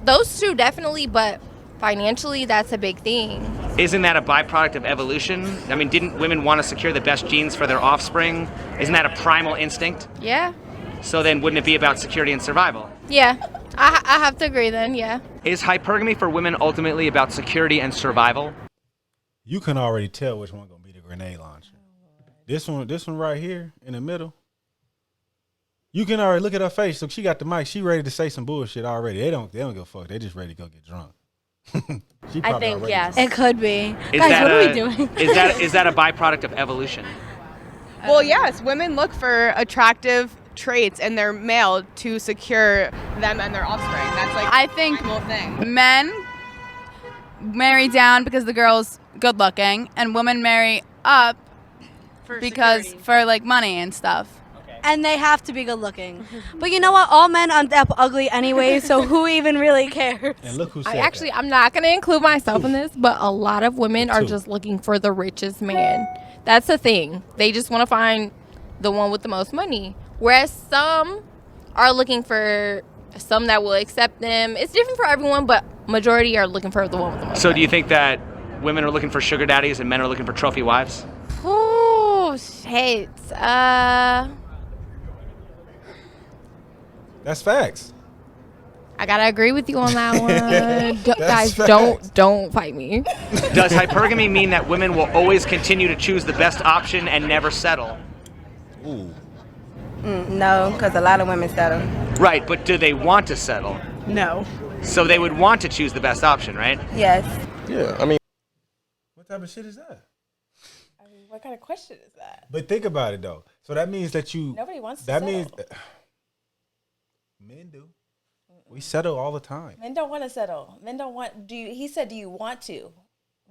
definitely, but financially, that's a big thing. Isn't that a byproduct of evolution? I mean, didn't women want to secure the best genes for their offspring? Isn't that a primal instinct? Yeah. So then wouldn't it be about security and survival? Yeah. I have to agree then, yeah. Is hypergamy for women ultimately about security and survival? You can already tell which one's going to be the grenade launcher. This one right here in the middle. You can already look at her face. So she got the mic. She ready to say some bullshit already. They don't give a fuck. They just ready to go get drunk. I think yes. It could be. Guys, what are we doing? Is that a byproduct of evolution? Well, yes. Women look for attractive, traits in their male to secure them and their offspring. That's like I think the whole thing. men marry down because the girl's good looking, and women marry up because for like money and stuff. And they have to be good looking. But you know what? All men end up ugly anyway, so who even really cares? And look who said Actually, I'm not going to include myself in this, but a lot of women are just looking for the richest man. That's the thing. They just want to find the one with the most money. Whereas some are looking for some that will accept them. It's different for everyone, but majority are looking for the one with the most So money. do you think that women are looking for sugar daddies and men are looking for trophy wives? Oh, shit. That's facts. I gotta agree with you on that one. Guys, facts. don't fight me. Does hypergamy mean that women will always continue to choose the best option and never settle? Ooh. No, because a lot of women settle. Right, but do they want to settle? No. So they would want to choose the best option, right? Yes. Yeah, I mean, What type of shit is that? I mean, what kind of question is that? But think about it though. So that means that you. Nobody wants to That settle. means men do. We settle all the time. Men don't want to settle. Men don't want. He said, "Do you want to?"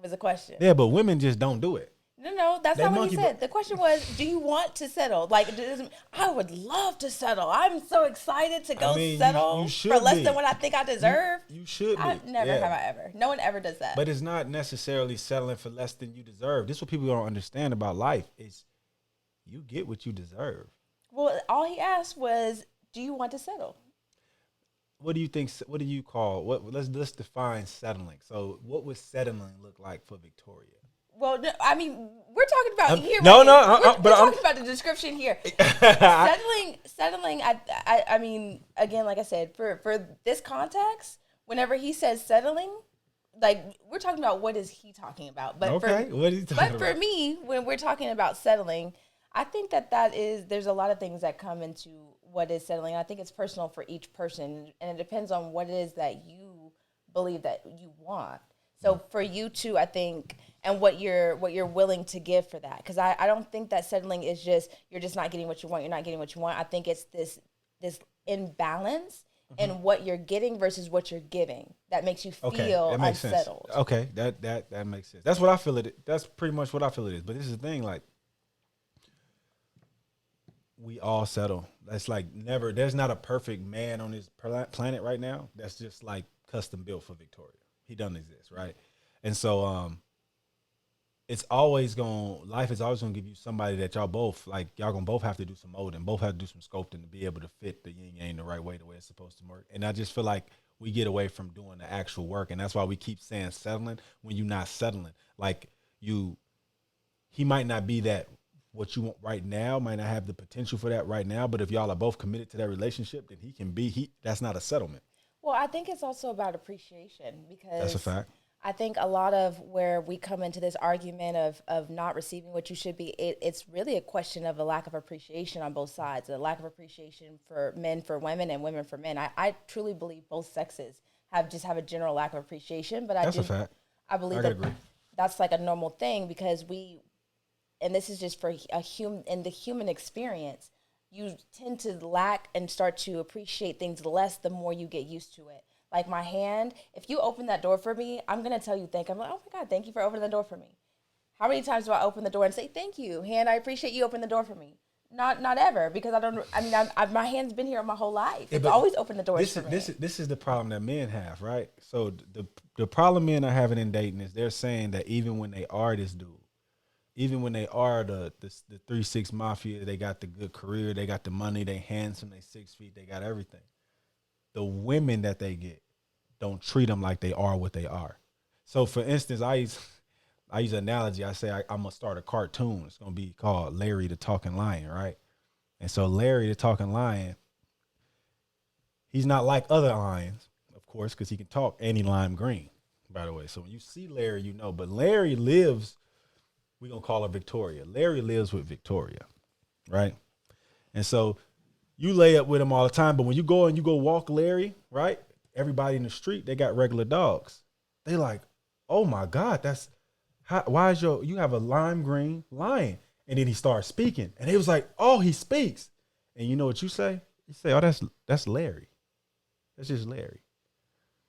Was the question. Yeah, but women just don't do it. No, that's They not what monkey he said. The question was, "Do you want to settle?" Like, I would love to settle. I'm so excited to go settle you should for less be. than what I think I deserve. You should be. I've never Yeah. have I ever. No one ever does that. But it's not necessarily settling for less than you deserve. This is what people don't understand about life is you get what you deserve. Well, all he asked was, "Do you want to settle?" What do you think? What do you call? Let's define settling. So, what would settling look like for Victoria? Well, no, I mean, we're talking about here. No, right? no, We're talking about the description here. Settling. I mean, again, like I said, for this context, whenever he says settling, like we're talking about what is he talking about? But Okay, what are you talking But about? for me, when we're talking about settling, I think that is there's a lot of things that come into what is settling. I think it's personal for each person, and it depends on what it is that you believe that you want. So for you too, I think, and what you're willing to give for that, because I don't think that settling is just you're just not getting what you want. You're not getting what you want. I think it's this imbalance in what you're getting versus what you're giving that makes you feel that makes unsettled. sense. Okay, that makes sense. That's what I feel it. That's pretty much what I feel it is. But this is the thing, like we all settle. That's like never. There's not a perfect man on this planet right now. That's just like custom built for Victoria. He doesn't exist, right? And so it's always life is always gonna give you somebody that y'all gonna both have to do some molding, both have to do some sculpting to be able to fit the yin yang the right way, the way it's supposed to work. And I just feel like we get away from doing the actual work, and that's why we keep saying settling when you're not settling. Like he might not be that what you want right now, might not have the potential for that right now, but if y'all are both committed to that relationship, then he can be that's not a settlement. Well, I think it's also about appreciation, because That's a fact. I think a lot of where we come into this argument of not receiving what you should be, it's really a question of a lack of appreciation on both sides, a lack of appreciation for men for women and women for men. I truly believe both sexes have a general lack of appreciation, but That's a fact. I believe that's like a normal thing, because and this is just for in the human experience, you tend to lack and start to appreciate things less the more you get used to it. Like my hand, if you open that door for me, I'm going to tell you I'm like, oh my God, thank you for opening the door for me. How many times do I open the door and say, thank you, hand, I appreciate you opening the door for me? Not ever, because my hand's been here my whole life. It's always opened the doors for me. This is the problem that men have, right? So the problem men are having in dating is they're saying that even when they are this dude, even when they are the 3-6 mafia, they got the good career, they got the money, they handsome, they 6 feet, they got everything. The women that they get don't treat them like they are what they are. So for instance, I use an analogy. I say I'm gonna start a cartoon. It's gonna be called Larry the Talking Lion, right? And so Larry the Talking Lion, he's not like other lions, of course, because he can talk and he lime green, by the way. So when you see Larry, you know. But Larry lives, we're gonna call her Victoria. Larry lives with Victoria, right? And so you lay up with him all the time, but when you go walk Larry, right? Everybody in the street, they got regular dogs. They like, oh my God, why is you have a lime green lion? And then he starts speaking. And they was like, oh, he speaks. and you know what you say? You say, "Oh, that's Larry. That's just Larry."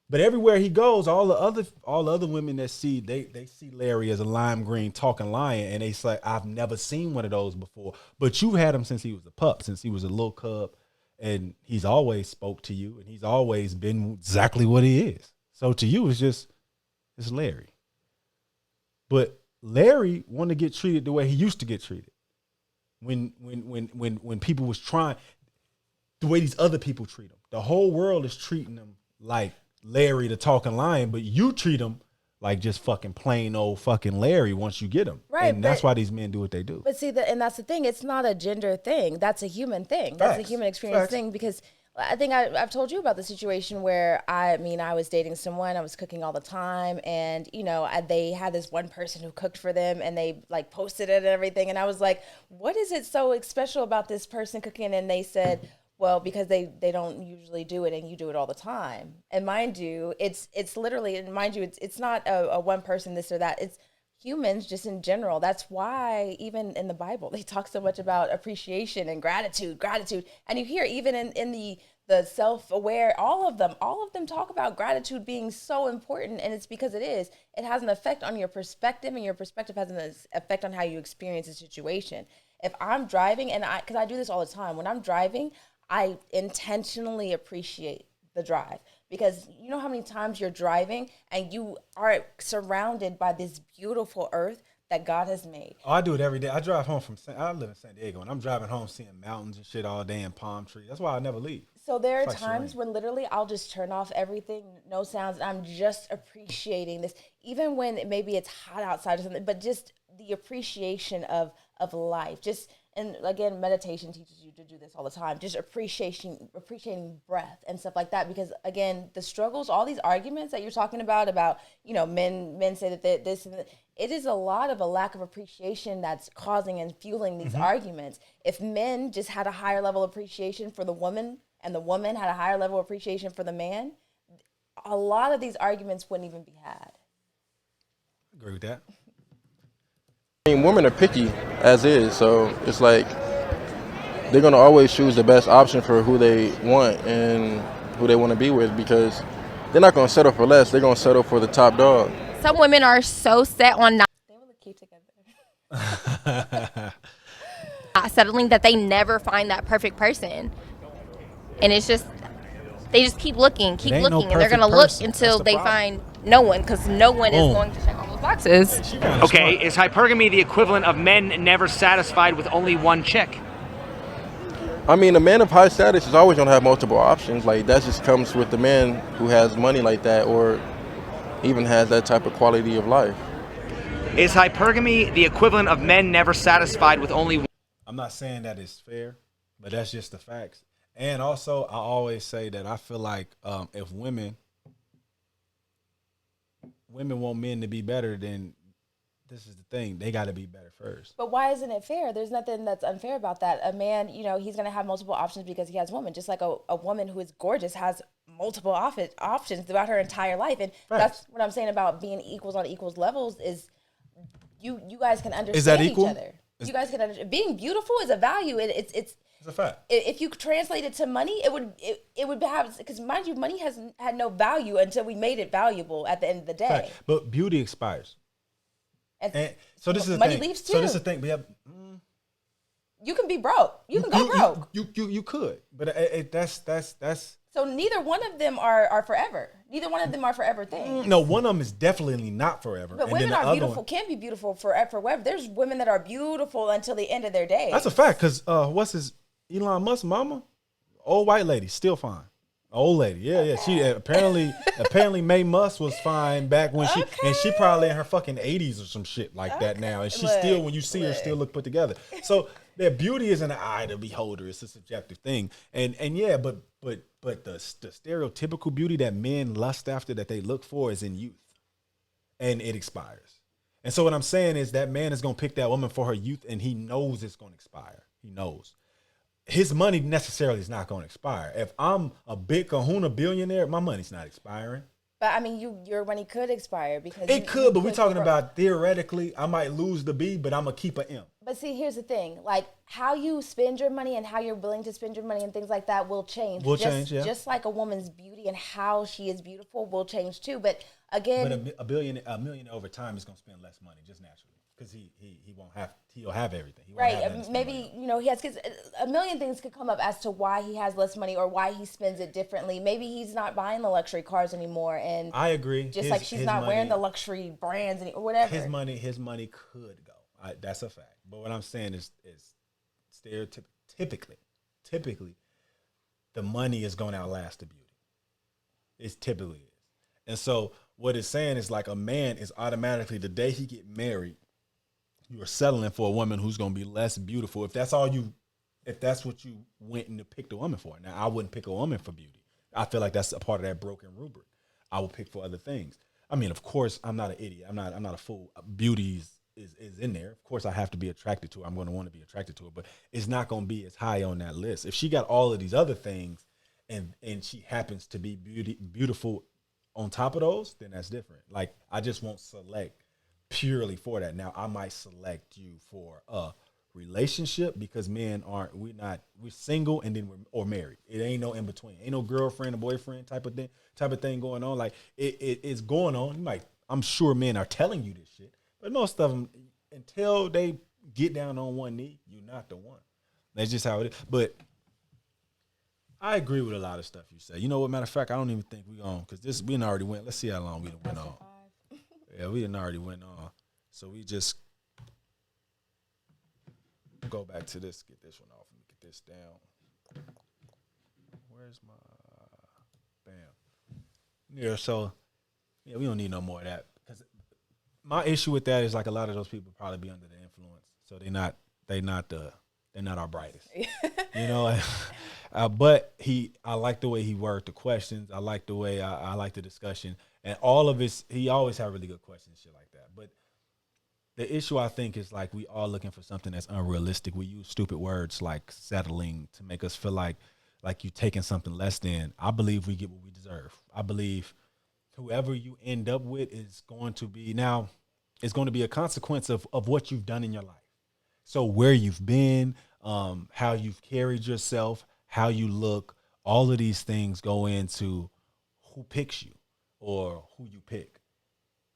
But everywhere he goes, all the other women that see they see Larry as a lime green talking lion, and they say, "I've never seen one of those before." But you've had him since he was a pup, since he was a little cub, and he's always spoke to you, and he's always been exactly what he is. So to you, it's Larry. But Larry wanted to get treated the way he used to get treated. When people was trying, the way these other people treat him, the whole world is treating him like Larry the talking lion, but you treat him like just fucking plain old fucking Larry once you get him. Right. And that's why these men do what they do. But see, and that's the thing. It's not a gender thing. That's a human thing. That's a human experience thing, because I think I've told you about the situation where I was dating someone, I was cooking all the time, and they had this one person who cooked for them, and they like posted it and everything, and I was like, what is it so special about this person cooking? And they said, well, because they don't usually do it, and you do it all the time. And mind you, it's literally, and mind you, it's not a one person this or that. It's humans just in general. That's why even in the Bible, they talk so much about appreciation and gratitude. And you hear even in the self-aware, all of them talk about gratitude being so important. And it's because it is. It has an effect on your perspective, and your perspective has an effect on how you experience a situation. If I'm driving, and because I do this all the time, when I'm driving, I intentionally appreciate the drive, because you know how many times you're driving and you are surrounded by this beautiful earth that God has made. Oh, I do it every day. I drive home I live in San Diego, and I'm driving home seeing mountains and shit all day and palm trees. That's why I never leave. So there are times when literally I'll just turn off everything, no sounds, and I'm just appreciating this, even when maybe it's hot outside or something, but just the appreciation of life. And again, meditation teaches you to do this all the time. Just appreciating breath and stuff like that. Because again, the struggles, all these arguments that you're talking about, men say that this and that, it is a lot of a lack of appreciation that's causing and fueling these arguments. If men just had a higher level of appreciation for the woman, and the woman had a higher level of appreciation for the man, a lot of these arguments wouldn't even be had. Agree with that. I mean, women are picky as is, so it's like they're going to always choose the best option for who they want and who they want to be with, because they're not going to settle for less. They're going to settle for the top dog. Some women are so set on not settling that they never find that perfect person. And it's just, they just keep looking, and they're going to look until they find no one, because no one is going to check all those boxes. Okay, is hypergamy the equivalent of men never satisfied with only one chick? I mean, a man of high status is always going to have multiple options. Like, that just comes with the man who has money like that, or even has that type of quality of life. Is hypergamy the equivalent of men never satisfied with only one? I'm not saying that it's fair, but that's just the facts. And also, I always say that I feel like if women want men to be better, then this is the thing. They got to be better first. But why isn't it fair? There's nothing that's unfair about that. A man, he's going to have multiple options because he has a woman. Just like a woman who is gorgeous has multiple options throughout her entire life. And that's what I'm saying about being equals on equals levels is you guys can understand each other. You guys can understand. Being beautiful is a value. It's a fact. If you translate it to money, it would have, because mind you, money has had no value until we made it valuable at the end of the day. Fact. But beauty expires. And so this is the money thing. leaves too. So this is the thing. We have. You can be broke. You can go broke. You could, but that's. So neither one of them are forever. Neither one of them are forever things. No, one of them is definitely not forever. But women are beautiful, can be beautiful forever. There's women that are beautiful until the end of their days. That's a fact, because what's his Elon Musk mama? Old white lady, still fine. Old lady, yeah. She apparently Mae Musk was fine back when she probably in her fucking 80s or some shit like that now, and she still, when you see her, still look put together. So their beauty is in the eye of the beholder. It's a subjective thing, and yeah, but the stereotypical beauty that men lust after, that they look for, is in youth, and it expires. And so what I'm saying is that man is gonna pick that woman for her youth, and he knows it's gonna expire. He knows. His money necessarily is not going to expire. If I'm a big kahuna billionaire, my money's not expiring. But I mean, your money could expire because It could, but we're talking about theoretically. I might lose the B, but I'm gonna keep an M. But see, here's the thing: like how you spend your money and how you're willing to spend your money and things like that will change. Just like a woman's beauty and how she is beautiful will change too. But again, but a million over time is gonna spend less money just naturally because he'll have everything. He won't have maybe he has kids. A million things could come up as to why he has less money or why he spends it differently. Maybe he's not buying the luxury cars anymore, and I agree. Just like she's not wearing the luxury brands or whatever. His money could go. That's a fact. But what I'm saying is typically, the money is going to outlast the beauty. It's typically is. And so what it's saying is like a man is automatically, the day he get married, you are settling for a woman who's going to be less beautiful. If that's what you went and picked a woman for. Now, I wouldn't pick a woman for beauty. I feel like that's a part of that broken rubric. I would pick for other things. I mean, of course, I'm not an idiot. I'm not a fool. Beauty is in there. Of course, I have to be attracted to her. I'm going to want to be attracted to her, but it's not going to be as high on that list. If she got all of these other things and she happens to be beautiful on top of those, then that's different. Like, I just won't select purely for that. Now, I might select you for a relationship because men we're single and then we're married. It ain't no in between. Ain't no girlfriend or boyfriend type of thing going on. Like it's going on. I'm sure men are telling you this shit, but most of them, until they get down on one knee, you're not the one. That's just how it is. But I agree with a lot of stuff you say. You know what? Matter of fact, I don't even think we on because we already went. Let's see how long we went on. Yeah, we already went on. So we just go back to this. Get this one off. Let me get this down. Where's my bam? Yeah. So yeah, we don't need no more of that because my issue with that is like a lot of those people probably be under the influence, so they're not our brightest. You know. But I like the way he worded the questions. I like the way I like the discussion, and all of his. He always have really good questions, shit like that. But the issue I think is like we all looking for something that's unrealistic. We use stupid words like settling to make us feel like you taking something less than. I believe we get what we deserve. I believe whoever you end up with is going to be a consequence of what you've done in your life. So where you've been, how you've carried yourself, how you look, all of these things go into who picks you or who you pick.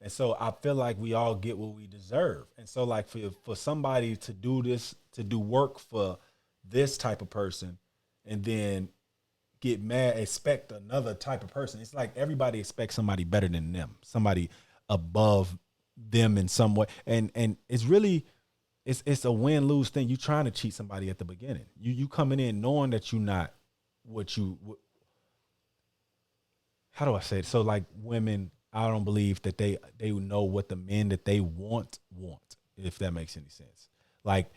And so I feel like we all get what we deserve. And so like for somebody to do this, to do work for this type of person and then get mad, expect another type of person. It's like everybody expects somebody better than them, somebody above them in some way. And it's really, it's a win-lose thing. You trying to cheat somebody at the beginning. You coming in knowing that you're not how do I say it? So like women, I don't believe that they know what the men that they want, if that makes any sense. Like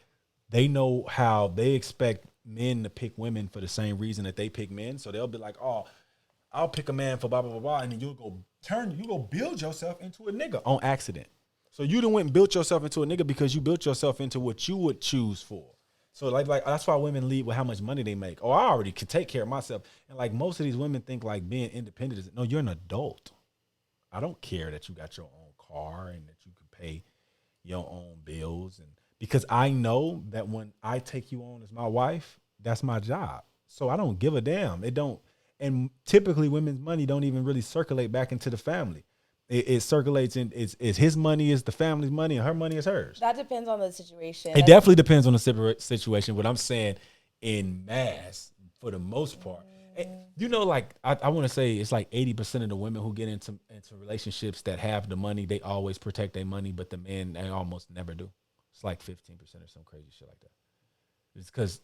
they know how they expect men to pick women for the same reason that they pick men. So they'll be like, oh, I'll pick a man for blah, blah, blah, blah. And then you go build yourself into a nigga on accident. So you done went and built yourself into a nigga because you built yourself into what you would choose for. So like that's why women lead with how much money they make. Oh, I already can take care of myself. And like most of these women think like being independent is, no, you're an adult. I don't care that you got your own car and that you can pay your own bills. And because I know that when I take you on as my wife, that's my job. So I don't give a damn. It don't. And typically women's money don't even really circulate back into the family. It circulates in, it's his money is the family's money and her money is hers. That depends on the situation. It definitely depends on the situation, but I'm saying in mass for the most part. You know, like I want to say it's like 80% of the women who get into relationships that have the money, they always protect their money, but the men, they almost never do. It's like 15% or some crazy shit like that. It's because,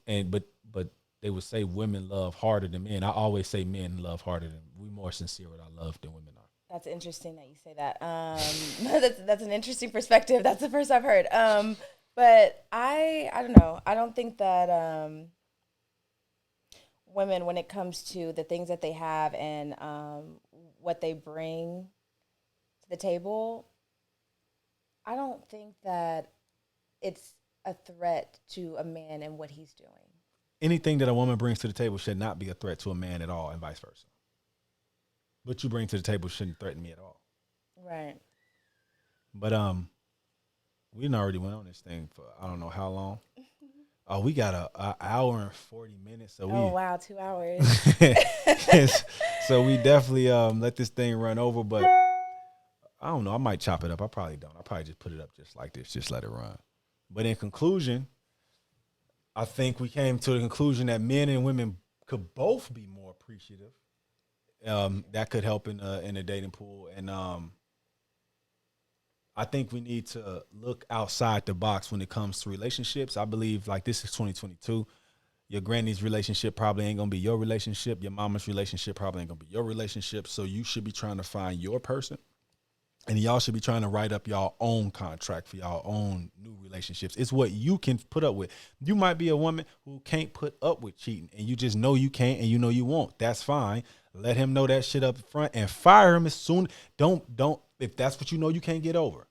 but they would say women love harder than men. I always say men love harder than, we more sincere with our love than women are. That's interesting that you say that. That's an interesting perspective. That's the first I've heard. But I don't know. I don't think that women, when it comes to the things that they have and what they bring to the table, I don't think that it's a threat to a man and what he's doing. Anything that a woman brings to the table should not be a threat to a man at all, and vice versa. what you bring to the table shouldn't threaten me at all. Right. But we done already went on this thing for I don't know how long. Oh, we got a hour and 40 minutes. So oh wow, 2 hours. So we definitely let this thing run over, but I don't know. I might chop it up. I probably don't. I probably just put it up just like this, just let it run. But in conclusion, I think we came to the conclusion that men and women could both be more appreciative. That could help in the dating pool. And I think we need to look outside the box when it comes to relationships. I believe like this is 2022. Your granny's relationship probably ain't going to be your relationship. Your mama's relationship probably ain't going to be your relationship. So you should be trying to find your person. And y'all should be trying to write up y'all own contract for y'all own new relationships. It's what you can put up with. You might be a woman who can't put up with cheating, and you just know you can't and you know you won't. That's fine. Let him know that shit up front and fire him as soon. Don't, if that's what you know you can't get over,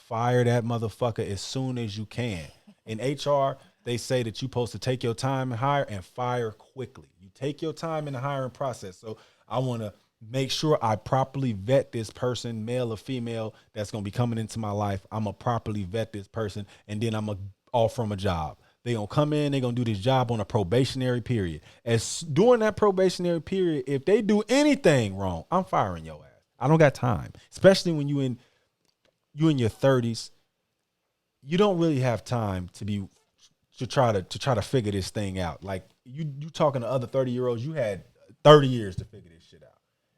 fire that motherfucker as soon as you can. In HR, they say that you're supposed to take your time and hire and fire quickly. You take your time in the hiring process. So I want to make sure I properly vet this person, male or female, that's going to be coming into my life. I'm going to properly vet this person, and then I'm going to offer them a job. They're going to come in, they're going to do this job on a probationary period. As during that probationary period, if they do anything wrong, I'm firing your ass. I don't got time, especially when you in your 30s. You don't really have time to try to figure this thing out. Like you talking to other 30-year-olds, you had 30 years to figure this shit out.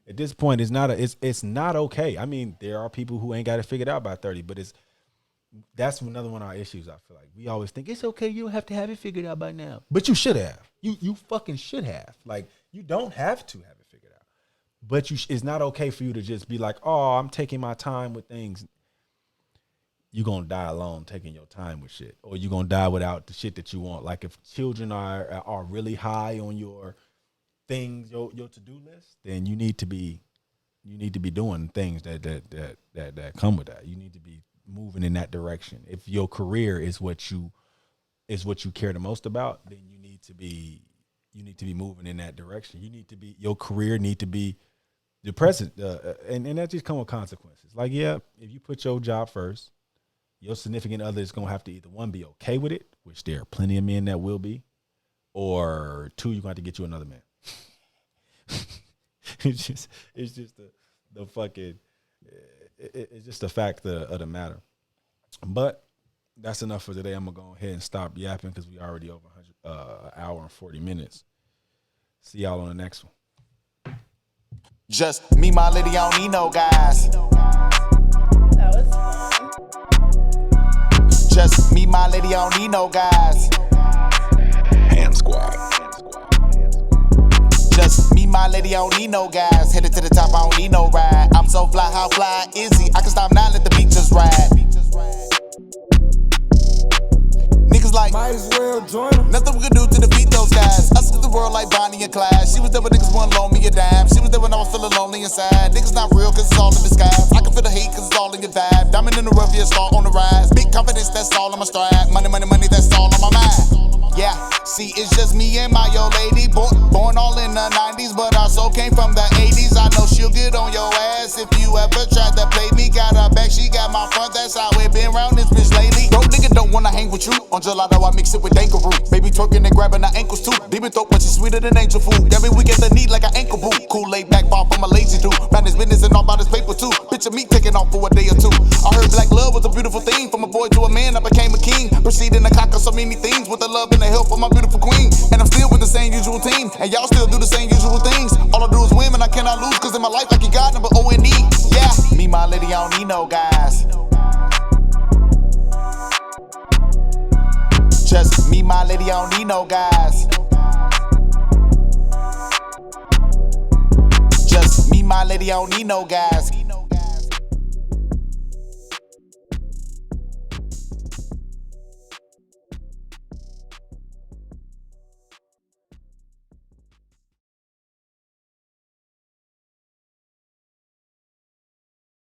At this point, it's not okay. I mean, there are people who ain't got it figured out by 30, but that's another one of our issues. I feel like we always think it's okay. You don't have to have it figured out by now, but you should have. You fucking should have. Like, you don't have to have it figured out, but it's not okay for you to just be like, oh, I'm taking my time with things. You're going to die alone taking your time with shit, or you're going to die without the shit that you want. Like, if children are really high on your things, your to-do list, then you need to be doing things that come with that. You need to be moving in that direction. If your career is what you care the most about, then you need to be moving in that direction. Your career need to be the present, and that just come with consequences. Like, yeah, if you put your job first, your significant other is gonna have to either one, be okay with it, which there are plenty of men that will be, or two, you're gonna have to get you another man. It's just the fucking, it's just the fact of the matter. But that's enough for today. I'm gonna go ahead and stop yapping because we already over 100, an hour and 40 minutes. See y'all on the next one. Just me, my lady, I don't need no guys. That was fun. Just me, my lady, I don't need no guys. Hand squad. Just me, my lady, I don't need no guys. Headed to the top, I don't need no ride. I'm so fly, how fly is he? I can stop now, let the beat just ride. Niggas like, might as well join them. Nothing we can do to defeat those guys. Us in the world like Bonnie and Clyde. She was there when niggas wouldn't loan me a dime. She was there when I was feeling lonely inside. Niggas not real cause it's all in disguise. I can feel the hate cause it's all in your vibe. Diamond in the rough, yeah, start on the rise. Big confidence, that's all on my stride. Money, money, money, that's all on my mind. Yeah, see, it's just me and my old lady. Born all in the 90s, but our soul came from the 80s. I know she'll get on your ass if you ever tried to play me. Got her back, she got my front, that's how it been round this bitch lately. Bro, nigga don't wanna hang with you. On gelato, I mix it with dangaroo. Baby twerking and grabbing her ankles too. Demon throat, but she's sweeter than angel food. Every week at the knee like an ankle boot. Cool laid back, far from a lazy dude. Found his business and all about his paper too. Picture me taking off for a day or two. I heard black love was a beautiful thing. From a boy to a man, I became a king. Proceeding to conquer so many things with the love and the help of my beautiful queen. And I'm still with the same usual team. And y'all still do the same usual things. All I do is win and I cannot lose. Cause in my life I keep God number O and E. Yeah, me, my lady, I don't need no guys. Just me, my lady, I don't need no guys. Just me, my lady, I don't need no guys.